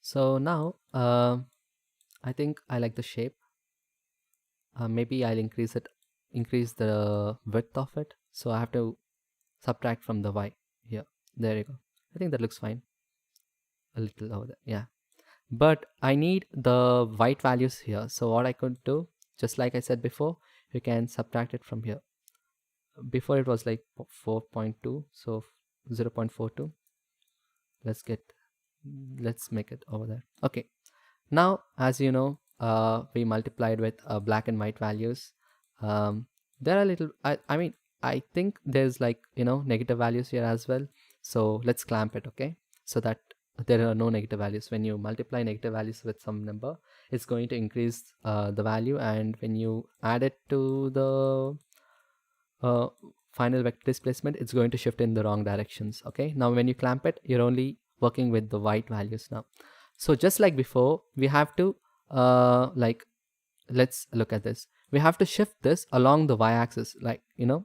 So now I think I like the shape. Maybe I'll increase the width of it. So I have to subtract from the y here. There you go. I think that looks fine. A little over there, yeah. But I need the white values here. So what I could do, just like I said before, you can subtract it from here. Before it was like 4.2, so 0.42. Let's make it over there. Okay, now as you know, we multiplied with black and white values. There are little, I think there's like negative values here as well. So let's clamp it, okay, so that there are no negative values. When you multiply negative values with some number, it's going to increase the value, and when you add it to the final vector displacement, it's going to shift in the wrong directions. Okay, now when you clamp it, you're only working with the white values now. So just like before, we have to let's look at this. We have to shift this along the y-axis,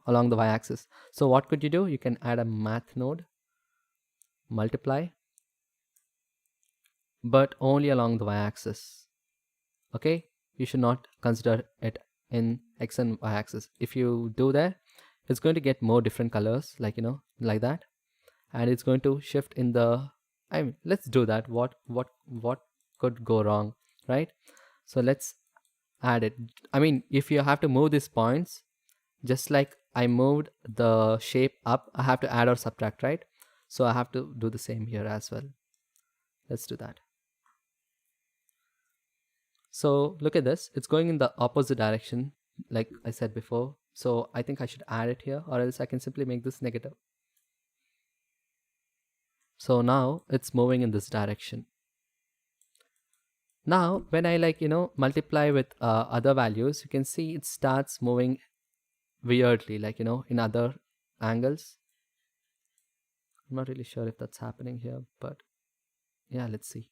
along the y-axis. So what could you do? You can add a math node, multiply, but only along the y-axis. Okay, you should not consider it in x and y-axis. If you do that, it's going to get more different colors, like that, and it's going to shift in the let's do that. What could go wrong, right? So let's add it. If you have to move these points, just like I moved the shape up, I have to add or subtract, right? So I have to do the same here as well. Let's do that. So look at this, it's going in the opposite direction, like I said before. So I think I should add it here, or else I can simply make this negative. So now it's moving in this direction. Now when I multiply with other values, you can see it starts moving weirdly, like in other angles. I'm not really sure if that's happening here, but yeah, let's see.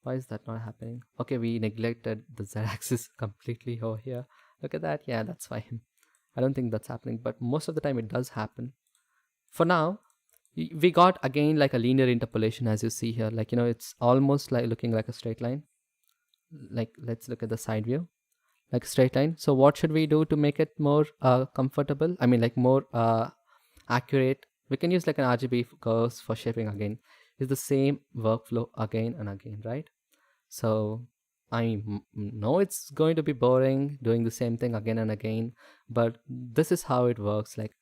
Why is that not happening? Okay, we neglected the z-axis completely over here. Look at that. Yeah, that's fine. I don't think that's happening, but most of the time it does happen. For now, we got again like a linear interpolation, as you see here. Like it's almost like looking like a straight line. like let's look at the side view, like straight line. So what should we do to make it more comfortable, I mean like more accurate? We can use like an RGB curves for shaping again. It's the same workflow again and again, right? So know it's going to be boring doing the same thing again and again, but this is how it works. Like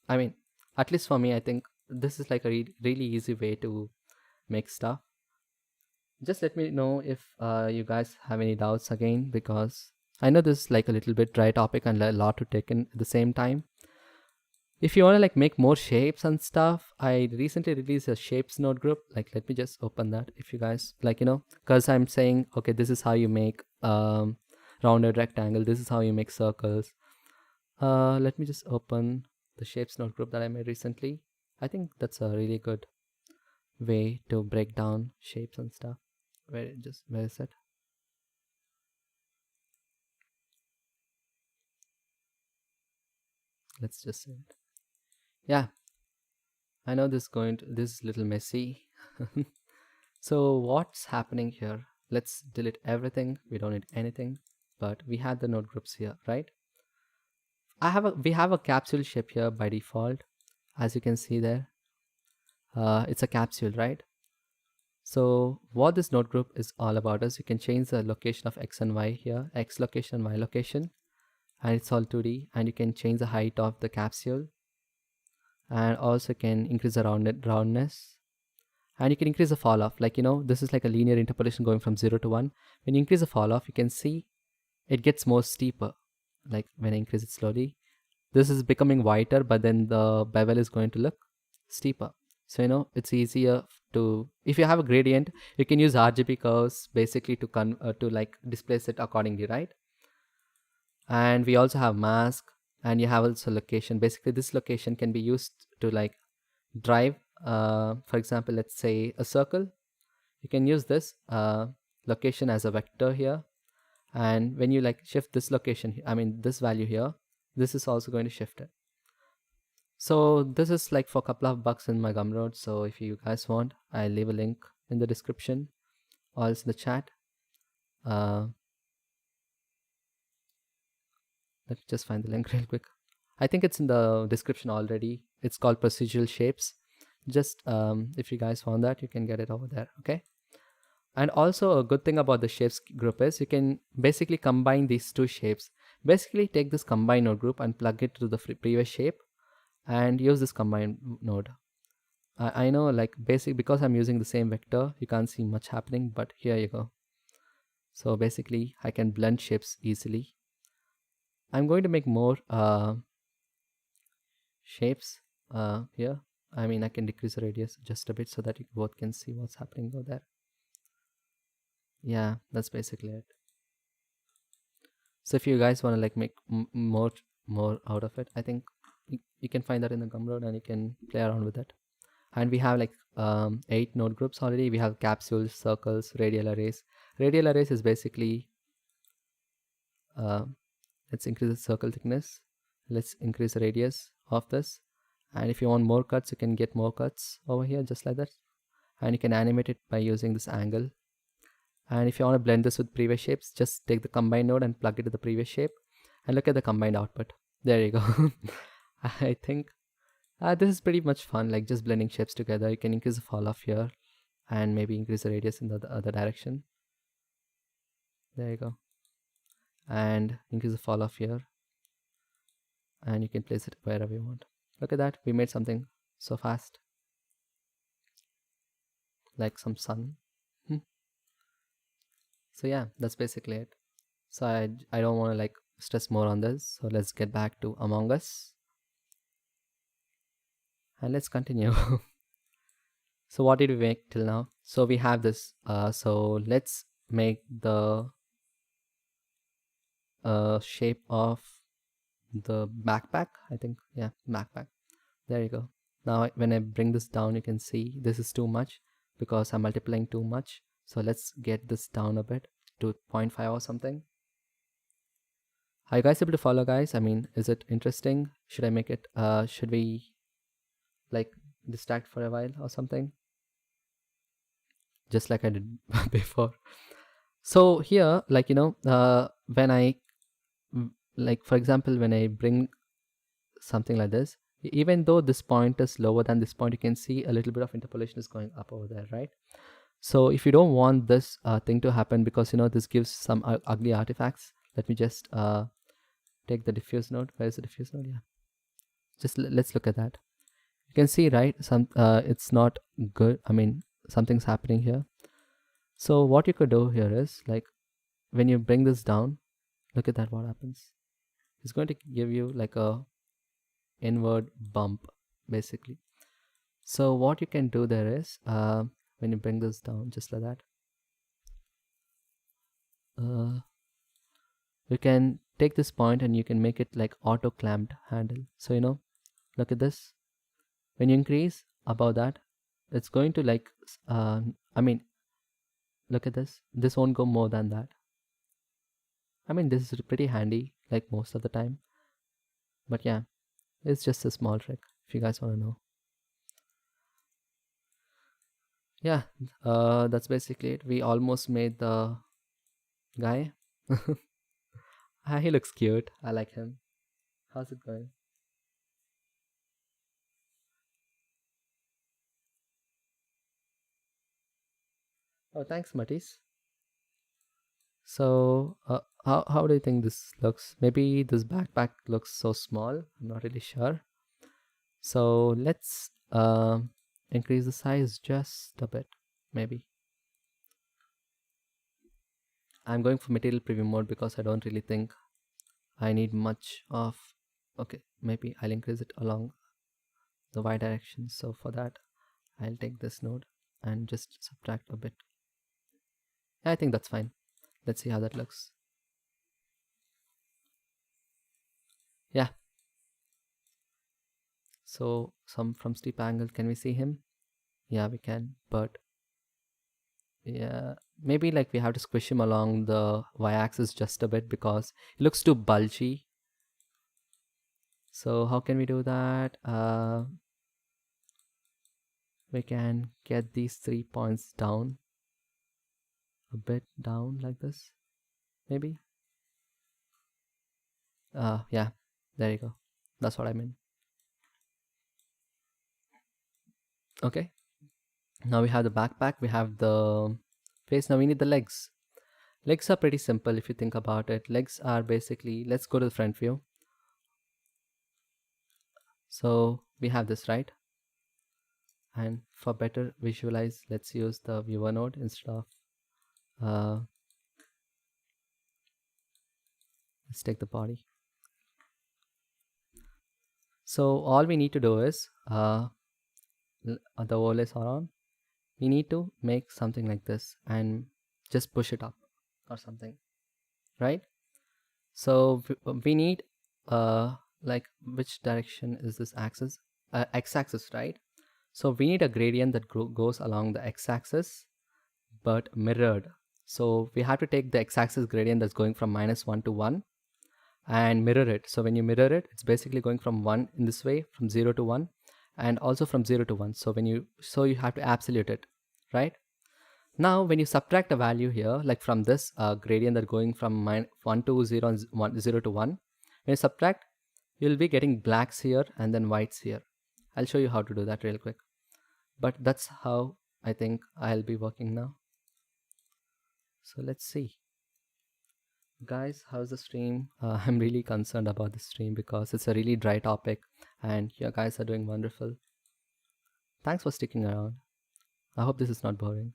I mean, at least for me, I think this is like a really easy way to make stuff. Just let me know if you guys have any doubts again, because I know this is like a little bit dry topic and a lot to take in at the same time. If you want to like make more shapes and stuff, I recently released a shapes node group. Like, let me just open that. If you guys like, because I'm saying, okay, this is how you make rounded rectangle. This is how you make circles. Let me just open the shapes node group that I made recently. I think that's a really good way to break down shapes and stuff. Where is it? Let's just say it. Yeah, I know this is a little messy. So what's happening here? Let's delete everything. We don't need anything, but we had the node groups here, right? We have a capsule shape here by default, as you can see there. It's a capsule, right? So what this node group is all about is you can change the location of X and Y here, X location, Y location, and it's all 2D, and you can change the height of the capsule, and also can increase the roundness, and you can increase the fall off. Like, this is like a linear interpolation going from 0 to 1. When you increase the fall off, you can see it gets more steeper. Like when I increase it slowly, this is becoming whiter, but then the bevel is going to look steeper. So it's easier to, if you have a gradient, you can use RGB curves basically to like displace it accordingly, right? And we also have mask, and you have also location. Basically this location can be used to like drive, for example, let's say a circle. You can use this location as a vector here, and when you like shift this location, I mean this value here, this is also going to shift it. So this is like for a couple of bucks in my Gumroad. So if you guys want, I'll leave a link in the description or else in the chat. Let me just find the link real quick. I think it's in the description already. It's called Procedural Shapes. Just if you guys found that, you can get it over there. Okay. And also a good thing about the shapes group is you can basically combine these two shapes. Basically take this combine node group and plug it to the previous shape and use this combine node. I know like because I'm using the same vector, you can't see much happening, but here you go. So basically I can blend shapes easily. I'm going to make more shapes here. I mean, I can decrease the radius just a bit so that you both can see what's happening over there. Yeah, that's basically it. So if you guys want to like make more out of it, I think you can find that in the Gumroad and you can play around with it. And we have like 8 node groups already. We have capsules, circles, radial arrays. Radial arrays is basically let's increase the circle thickness. Let's increase the radius of this. And if you want more cuts, you can get more cuts over here just like that. And you can animate it by using this angle. And if you want to blend this with previous shapes, just take the combine node and plug it to the previous shape and look at the combined output. There you go. I think this is pretty much fun, like just blending shapes together. You can increase the fall off here and maybe increase the radius in the other direction. There you go. And increase the fall off here, and you can place it wherever you want. Look at that, we made something so fast, like some sun. So yeah, that's basically it. So I don't want to like stress more on this, so let's get back to Among Us and let's continue. So what did we make till now? So we have this, so let's make the shape of the backpack, I think. Yeah, backpack. There you go. Now when I bring this down, you can see this is too much because I'm multiplying too much. So let's get this down a bit to 0.5 or something. Are you guys able to follow, guys? I mean, is it interesting? Should I make it, should we like distract for a while or something? Just like I did before. So here, like, when I, like, for example, when I bring something like this, even though this point is lower than this point, you can see a little bit of interpolation is going up over there, right? So if you don't want this thing to happen, because this gives some ugly artifacts, let me just take the diffuse node. Where is the diffuse node? Yeah, just let's look at that. You can see, right, some it's not good. I mean, something's happening here. So what you could do here is, like, when you bring this down, look at that, what happens. It's going to give you like a inward bump, basically. So what you can do there is, when you bring this down just like that, you can take this point and you can make it like auto clamped handle. So look at this. When you increase above that, it's going to like I mean, look at this. This won't go more than that. I mean, this is pretty handy, like, most of the time. But yeah, it's just a small trick if you guys want to know. Yeah, that's basically it. We almost made the guy. He looks cute. I like him. How's it going? Oh, thanks, Matisse. So, how do you think this looks? Maybe this backpack looks so small. I'm not really sure. So let's increase the size just a bit, maybe. I'm going for material preview mode because I don't really think I need much of. Okay, maybe I'll increase it along the y direction. So for that, I'll take this node and just subtract a bit. Yeah, I think that's fine. Let's see how that looks. Yeah. So some from steep angle, can we see him? Yeah, we can, but yeah, maybe like we have to squish him along the y-axis just a bit because it looks too bulgy. So how can we do that? We can get these 3 points down a bit, down like this, maybe. Yeah, there you go. That's what I mean. Okay, now we have the backpack, we have the face. Now we need the legs. Legs are pretty simple if you think about it. Legs are basically, let's go to the front view. So we have this, right? And for better visualize, let's use the viewer node instead of let's take the body. So all we need to do is the overlays are on. We need to make something like this and just push it up or something, right? So we need like, which direction is this axis? X-axis, right? So we need a gradient that goes along the x-axis but mirrored. So we have to take the x-axis gradient that's going from -1 to 1 and mirror it. So when you mirror it, it's basically going from 1 in this way, from 0 to 1, and also from 0 to 1. So you have to absolute it, right? Now when you subtract a value here, like from this gradient that going from 1 to 0 and 0 to 1, when you subtract, you'll be getting blacks here and then whites here. I'll show you how to do that real quick, but that's how I think I'll be working now. So let's see. Guys, how's the stream? I'm really concerned about the stream because it's a really dry topic and you guys are doing wonderful. Thanks for sticking around. I hope this is not boring.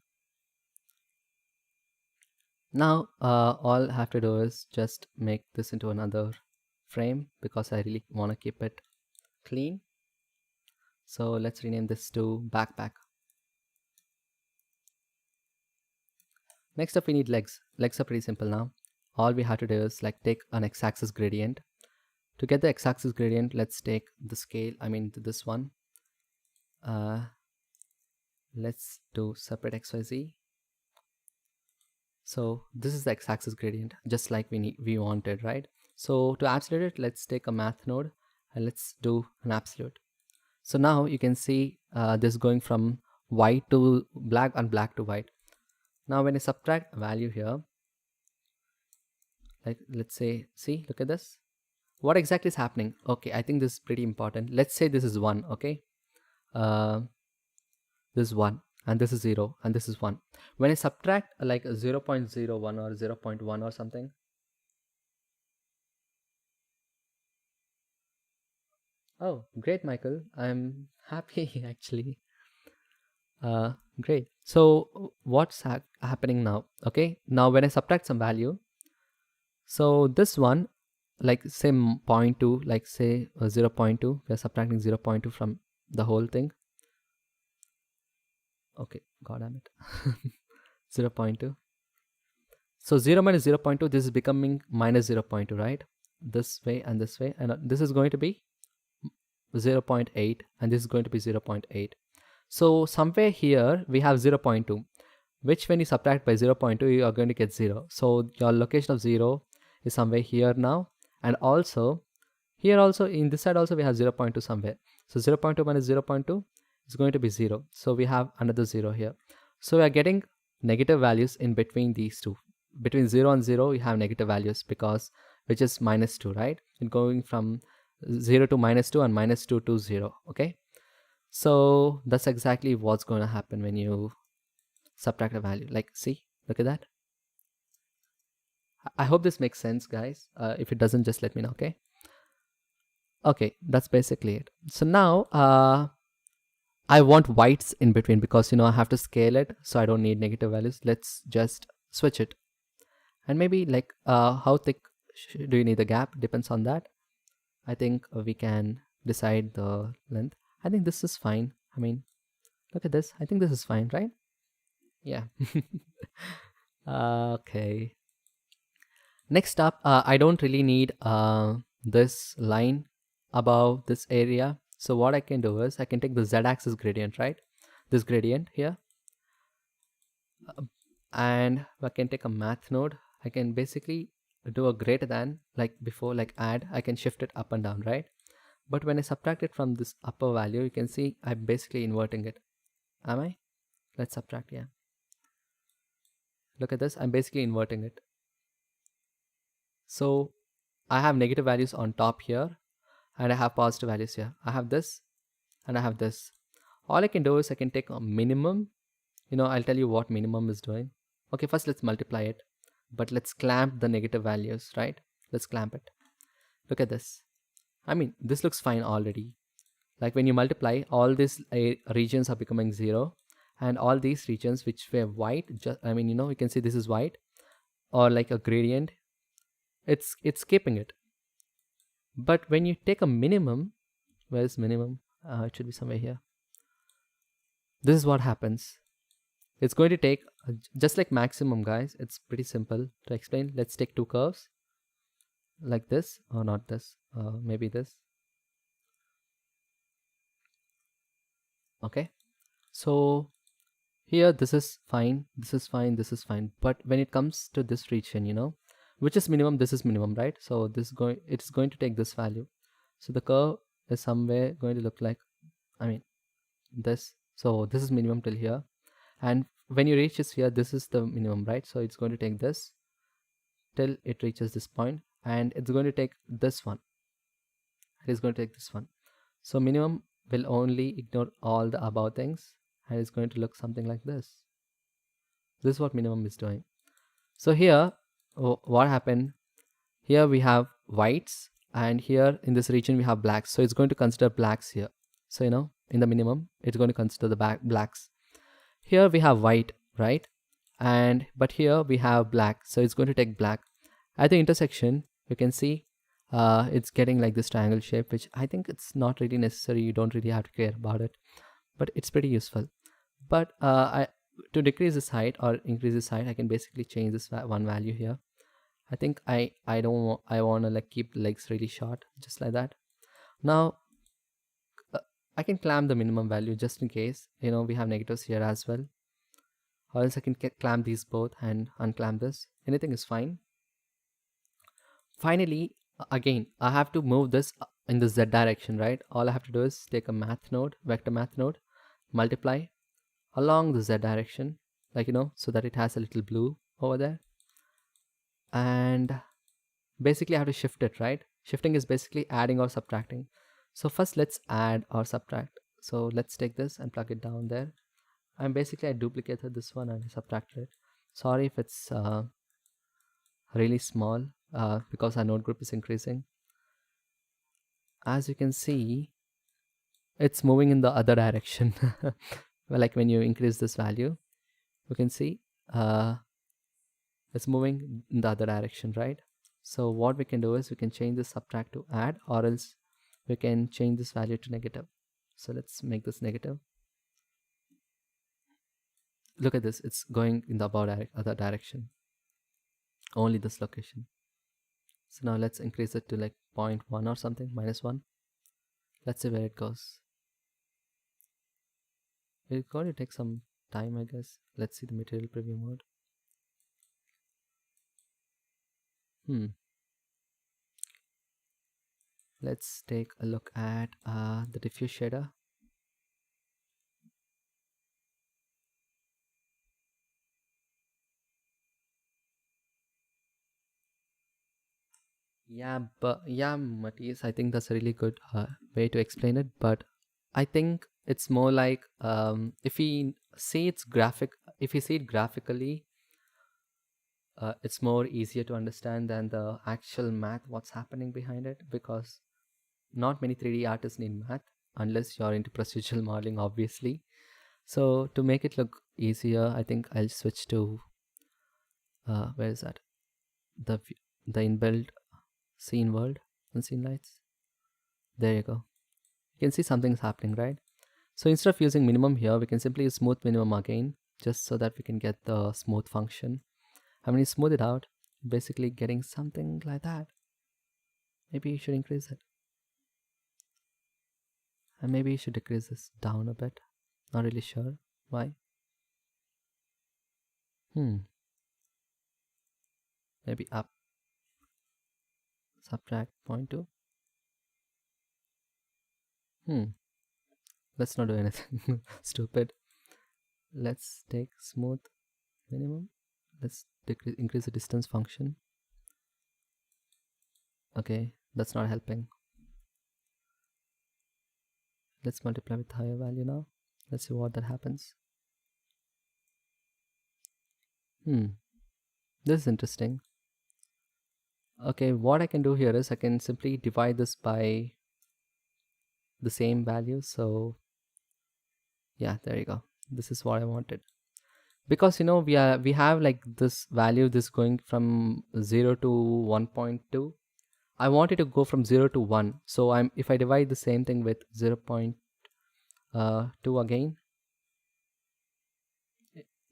Now all I have to do is just make this into another frame because I really want to keep it clean. So let's rename this to backpack. Next up we need legs. Legs are pretty simple now. All we have to do is like take an x-axis gradient. To get the x-axis gradient, let's take the scale, I mean this one. Let's do separate xyz. So this is the x-axis gradient, just like we wanted, right? So to absolute it, let's take a math node and let's do an absolute. So now you can see this going from white to black and black to white. Now when I subtract a value here, Like, let's say, see, look at this. What exactly is happening? Okay, I think this is pretty important. Let's say this is 1, okay? This is 1, and this is 0, and this is 1. When I subtract like a 0.01 or 0.1 or something, oh, great, Michael. I'm happy actually. Great. So what's happening now? Okay, now when I subtract some value, so this one, like say 0.2, like say 0.2, we're subtracting 0.2 from the whole thing. Okay, god damn it. 0.2. So 0 minus 0.2, this is becoming minus 0.2, right? This way and this way, and this is going to be 0.8, and this is going to be 0.8. So somewhere here we have 0.2, which when you subtract by 0.2, you are going to get 0. So your location of 0 is somewhere here now, and also here also in this side also we have 0.2 somewhere. So 0.2 minus 0.2 is going to be 0. So we have another 0 here. So we are getting negative values in between these two. Between 0 and 0 we have negative values, because which is minus 2, right? And going from 0 to minus 2 and minus 2 to 0. Okay, so that's exactly what's going to happen when you subtract a value. Like, see, look at that. I hope this makes sense, guys. If it doesn't, just let me know. Okay, that's basically it. So now I want whites in between, because I have to scale it, so I don't need negative values. Let's just switch it. And maybe like how thick do you need the gap, depends on that. I think we can decide the length. I think this is fine. I mean, look at this. I think this is fine, right? Yeah. Okay. Next up, I don't really need this line above this area. So what I can do is I can take the z-axis gradient, right? This gradient here. And I can take a math node. I can basically do a greater than, like before, like add. I can shift it up and down, right? But when I subtract it from this upper value, you can see I'm basically inverting it. Am I? Let's subtract, yeah. Look at this, I'm basically inverting it. So I have negative values on top here, and I have positive values here. I have this, and I have this. All I can do is I can take a minimum. I'll tell you what minimum is doing. Okay, first let's multiply it, but let's clamp the negative values, right? Let's clamp it. Look at this. I mean, this looks fine already. Like when you multiply, all these regions are becoming 0, and all these regions which were white, you can see this is white, or like a gradient, it's skipping it. But when you take a minimum, where is minimum? It should be somewhere here. This is what happens. It's going to take just like maximum, guys. It's pretty simple to explain. Let's take two curves like this, or not this, maybe this. Okay, so here this is fine, this is fine, this is fine. But when it comes to this region, which is minimum, this is minimum, right? So this it's going to take this value. So the curve is somewhere going to look like, this. So this is minimum till here, and when you reach this here, this is the minimum, right? So it's going to take this till it reaches this point, and it's going to take this one. It is going to take this one. So minimum will only ignore all the above things, and it's going to look something like this. This is what minimum is doing. So here, what happened? Here we have whites, and here in this region we have blacks. So it's going to consider blacks here. So in the minimum, it's going to consider the blacks. Here we have white, right? But here we have black, so it's going to take black. At the intersection, you can see it's getting like this triangle shape, which I think it's not really necessary. You don't really have to care about it, but it's pretty useful. But to decrease this height or increase this height, I can basically change this one value here. I think I want to like keep legs really short, just like that. Now I can clamp the minimum value just in case we have negatives here as well, or else I can clamp these both and unclamp this. Anything is fine. Finally, again, I have to move this in the z direction, right? All I have to do is take a math node, vector math node, multiply along the z direction, like so that it has a little blue over there. And basically I have to shift it, right? Shifting is basically adding or subtracting. So first let's add or subtract. So let's take this and plug it down there. And basically I duplicated this one and subtracted it. Sorry if it's really small because our node group is increasing. As you can see, it's moving in the other direction. Well, like when you increase this value, you can see it's moving in the other direction, right? So what we can do is we can change this subtract to add, or else we can change this value to negative. So let's make this negative. Look at this, it's going in the other direction, only this location. So now let's increase it to like 0.1 or something, -1. Let's see where it goes. It's going to take some time, I guess. Let's see the material preview mode. Let's take a look at the diffuse shader. Yeah, Matisse, I think that's a really good way to explain it. But I think it's more like if we see it graphically, it's more easier to understand than the actual math, what's happening behind it, because not many 3D artists need math unless you're into procedural modeling, obviously. So to make it look easier, I think I'll switch to where is that? The inbuilt scene world and scene lights. There you go. You can see something's happening, right? So instead of using minimum here, we can simply use smooth minimum again, just so that we can get the smooth function. And when you smooth it out, basically getting something like that. Maybe you should increase it. And maybe you should decrease this down a bit. Not really sure why. Maybe up. Subtract 0.2. Let's not do anything stupid. Let's take smooth minimum. Let's increase the distance function. Okay, that's not helping. Let's multiply with higher value now. Let's see what that happens. This is interesting. Okay, what I can do here is I can simply divide this by the same value. So yeah, there you go. This is what I wanted. Because we have like this value, this going from 0 to 1.2. I want it to go from 0 to 1. So if I divide the same thing with 0.2 again.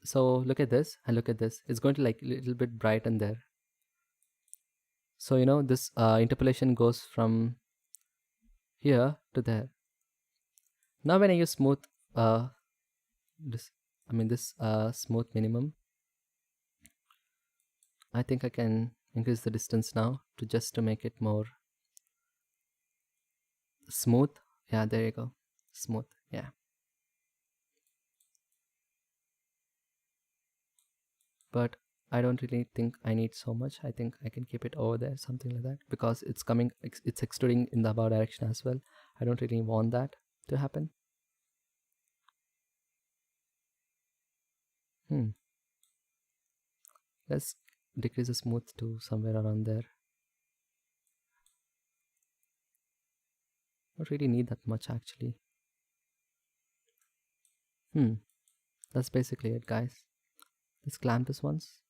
So look at this and look at this. It's going to like a little bit brighten there. So this interpolation goes from here to there. Now when I use smooth this smooth minimum, I think I can increase the distance now to make it more smooth. Yeah, there you go. Smooth. Yeah. But I don't really think I need so much. I think I can keep it over there, something like that, because it's extruding in the above direction as well. I don't really want that to happen. Let's decrease the smooth to somewhere around there. Don't really need that much actually. That's basically it, guys. Let's clamp this once.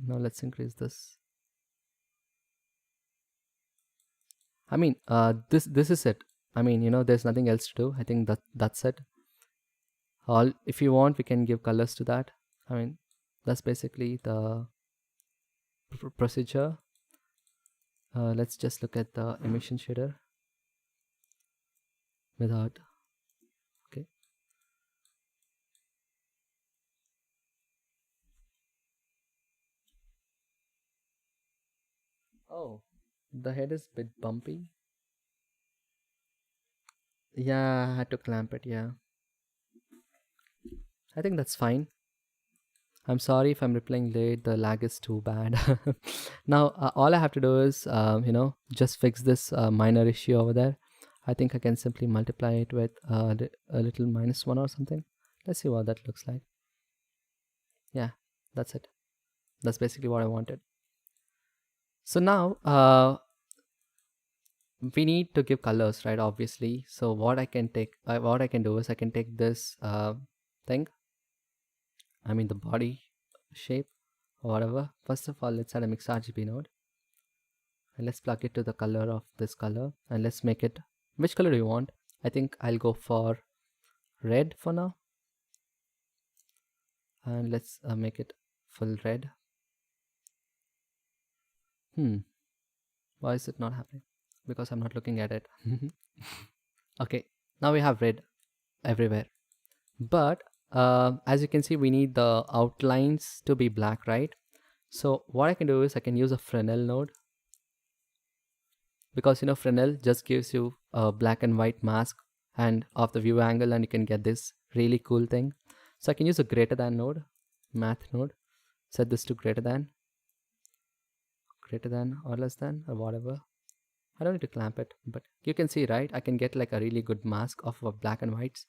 Now let's increase this. I mean, this is it. I mean, there's nothing else to do. I think that's it. If you want, we can give colors to that. I mean, that's basically the procedure. Let's just look at the emission shader without. Okay. Oh, the head is a bit bumpy. Yeah, I had to clamp it. Yeah, I think that's fine. I'm sorry if I'm replying late, the lag is too bad. Now all I have to do is just fix this minor issue over there. I think I can simply multiply it with a little -1 or something. Let's see what that looks like. Yeah, that's it. That's basically what I wanted. So now we need to give colors, right? Obviously. So what I can do is I can take this thing, I mean the body shape or whatever. First of all, let's add a mix RGB node and let's plug it to the color of this color, and let's make it, which color do you want? I think I'll go for red for now, and let's make it full red. Why is it not happening? Because I'm not looking at it. Okay, now we have red everywhere, but as you can see, we need the outlines to be black, right? So what I can do is I can use a Fresnel node, because Fresnel just gives you a black and white mask and of the view angle, and you can get this really cool thing. So I can use a greater than node, math node, set this to greater than or less than or whatever. I don't need to clamp it, but you can see, right? I can get like a really good mask of black and whites.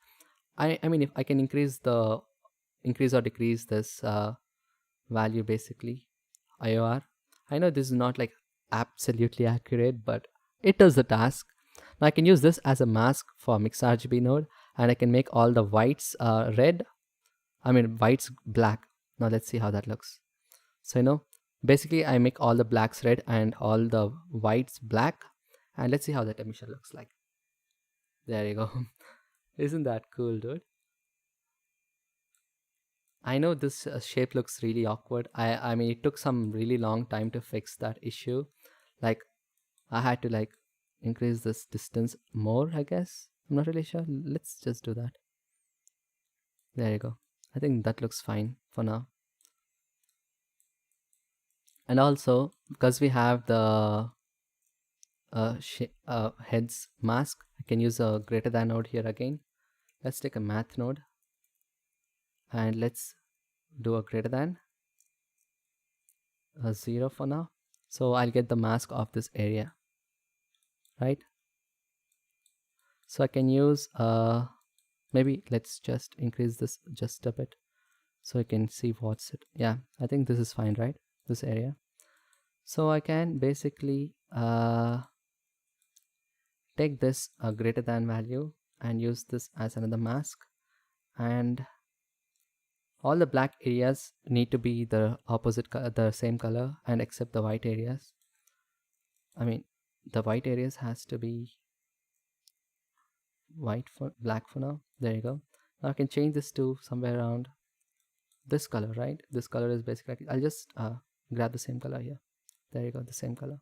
I mean, if I can increase or decrease this value, basically IOR. I know this is not like absolutely accurate, but it does the task. Now I can use this as a mask for mix RGB node, and I can make all the whites red. I mean whites black. Now let's see how that looks. So basically I make all the blacks red and all the whites black, and let's see how that emission looks like. There you go. Isn't that cool, dude? I know this shape looks really awkward. I mean, it took some really long time to fix that issue. Like, I had to like increase this distance more, I guess. I'm not really sure. Let's just do that. There you go. I think that looks fine for now. And also, because we have the heads mask, I can use a greater than node here again. Let's take a math node and let's do a greater than 0 for now. So I'll get the mask of this area, right? So I can use maybe let's just increase this just a bit so I can see what's it. Yeah, I think this is fine, right? This area. So I can basically take this greater than value and use this as another mask, and all the black areas need to be the opposite the same color, and except the white areas. I mean, the white areas has to be black for now. There you go. Now I can change this to somewhere around this color, right? This color is basically, I'll just grab the same color here. There you go, the same color.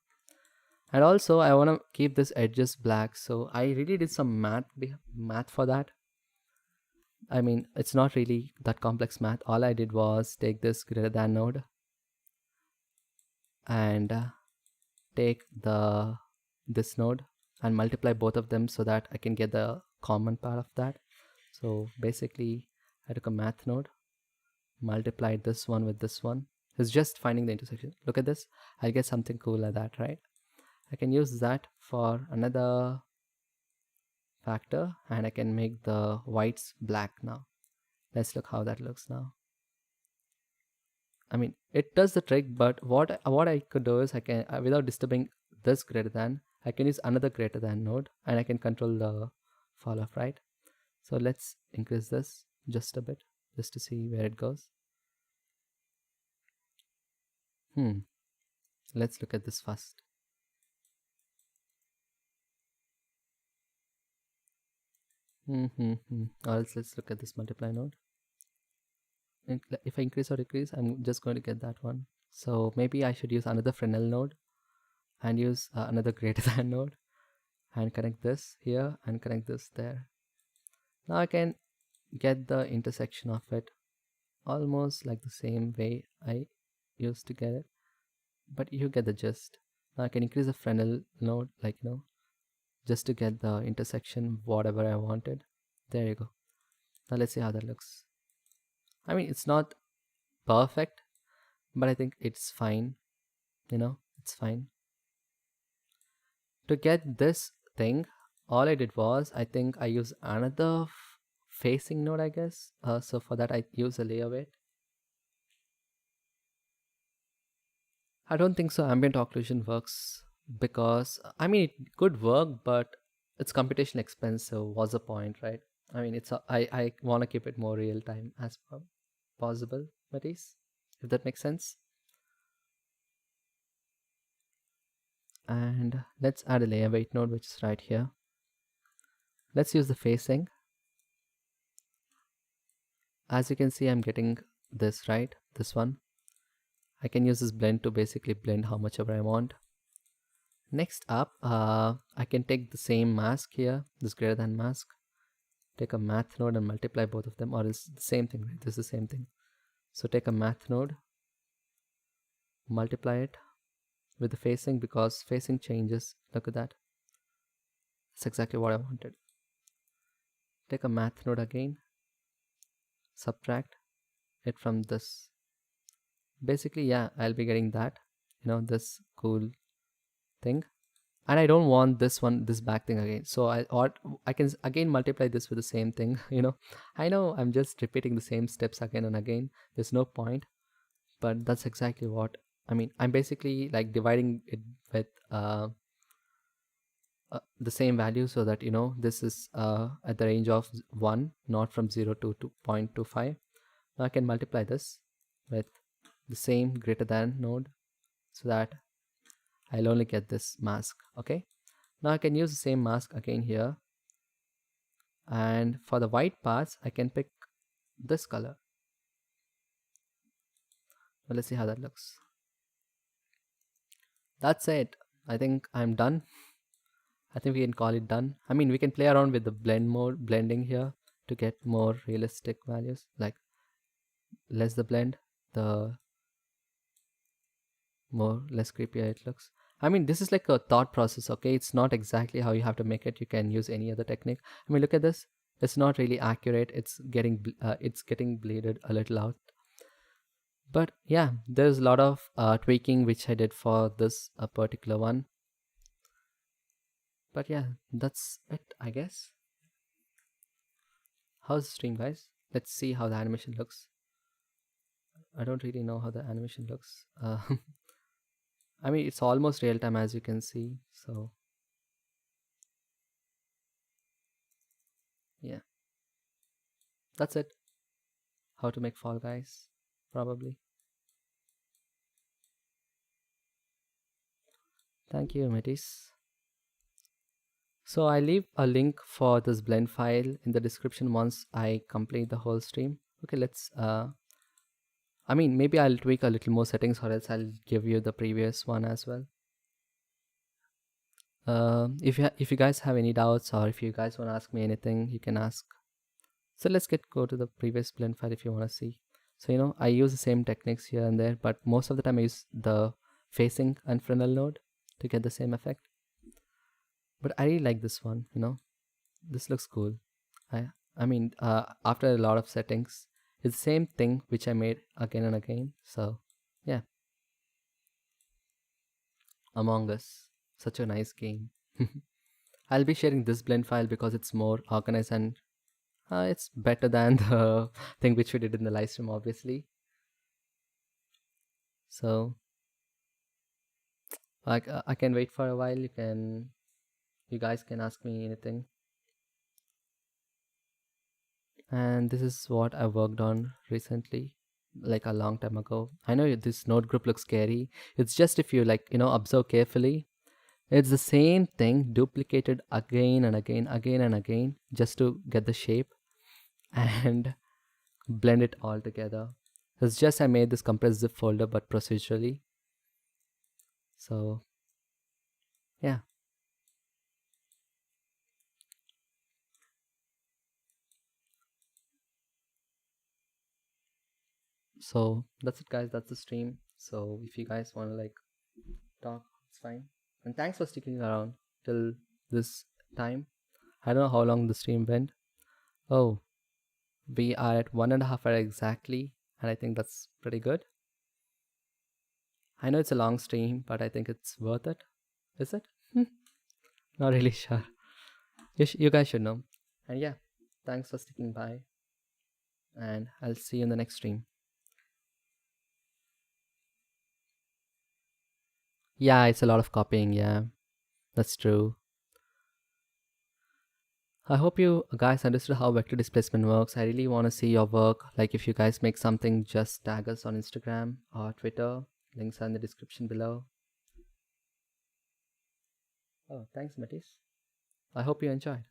And also I want to keep this edges black, so I really did some math for that. I mean, it's not really that complex math. All I did was take this greater than node and take this node and multiply both of them so that I can get the common part of that. So basically I took a math node, multiplied this one with this one. It's just finding the intersection. Look at this. I'll get something cool like that, right? I can use that for another factor, and I can make the whites black now. Let's look how that looks now. I mean, it does the trick, but what I could do is I can, without disturbing this greater than, I can use another greater than node, and I can control the fall off, right? So let's increase this just a bit, just to see where it goes. Let's look at this first. Or else let's look at this multiply node. And if I increase or decrease, I'm just going to get that one. So maybe I should use another Fresnel node and use another greater than node and connect this here and connect this there. Now I can get the intersection of it almost like the same way I used to get it, but you get the gist. Now I can increase the Fresnel node, like just to get the intersection whatever I wanted. There you go. Now let's see how that looks. I mean, it's not perfect, but I think it's fine. It's fine. To get this thing, all I did was, I think I used another facing node, I guess. So for that I use a layer weight. I don't think so ambient occlusion works, because I mean it could work, but it's computation expensive. What's the point, right? I mean, I want to keep it more real time as possible, Matisse, if that makes sense. And let's add a layer weight node, which is right here. Let's use the facing. As you can see, I'm getting this right, this one. I can use this blend to basically blend how much ever I want. Next up, I can take the same mask here, this greater than mask, take a math node and multiply both of them, or it's the same thing, right? This is the same thing. So take a math node, multiply it with the facing, because facing changes. Look at that. That's exactly what I wanted. Take a math node again, subtract it from this. Basically, yeah, I'll be getting that, this cool thing. And I don't want this back thing again. So I can again multiply this with the same thing. I know I'm just repeating the same steps again and again. There's no point, but that's exactly what I mean. I'm basically like dividing it with the same value, so that this is at the range of 1, not from 0 to 2.25. Now I can multiply this with the same greater than node, so that I'll only get this mask. Okay, now I can use the same mask again here, and for the white parts I can pick this color. Well, let's see how that looks. That's it. I think I'm done. I think we can call it done. I mean, we can play around with the blending here to get more realistic values, like less the blend, the less creepier it looks. I mean, this is like a thought process, okay? It's not exactly how you have to make it. You can use any other technique. I mean, look at this. It's not really accurate. It's getting bleeded a little out. But yeah, there's a lot of tweaking which I did for this particular one. But yeah, that's it, I guess. How's the stream, guys? Let's see how the animation looks. I don't really know how the animation looks. I mean, it's almost real time, as you can see. So yeah, that's it. How to make Fall Guys, probably. Thank you, Metis. So I leave a link for this blend file in the description once I complete the whole stream. Okay, let's I mean, maybe I'll tweak a little more settings, or else I'll give you the previous one as well. If you guys have any doubts, or if you guys want to ask me anything, you can ask. So let's go to the previous blend file if you want to see. So I use the same techniques here and there, but most of the time I use the facing and Fresnel node to get the same effect. But I really like this one. This looks cool. I mean, after a lot of settings, it's the same thing which I made again and again. So yeah, Among Us, such a nice game. I'll be sharing this blend file because it's more organized, and it's better than the thing which we did in the live stream, obviously. So I can wait for a while. You guys can ask me anything. And this is what I worked on recently, like a long time ago. I know this node group looks scary. It's just, if you observe carefully, it's the same thing duplicated again and again and again, just to get the shape and blend it all together. It's just I made this compressed zip folder, but procedurally. So yeah. So that's it, guys. That's the stream. So if you guys want to talk, it's fine. And thanks for sticking around till this time. I don't know how long the stream went. Oh, we are at 1.5 hours exactly. and I think that's pretty good. I know it's a long stream, but I think it's worth it. Is it? Not really sure. You guys should know. And yeah, thanks for sticking by, and I'll see you in the next stream. Yeah, it's a lot of copying. Yeah, that's true. I hope you guys understood how vector displacement works. I really want to see your work. Like, if you guys make something, just tag us on Instagram or Twitter. Links are in the description below. Oh, thanks, Matisse. I hope you enjoyed.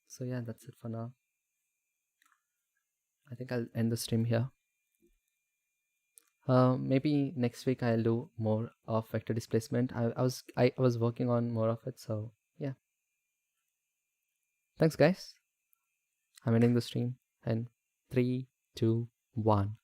So yeah, that's it for now. I think I'll end the stream here. Maybe next week I'll do more of vector displacement. I was working on more of it, so yeah. Thanks, guys. I'm ending the stream in 3, 2, 1.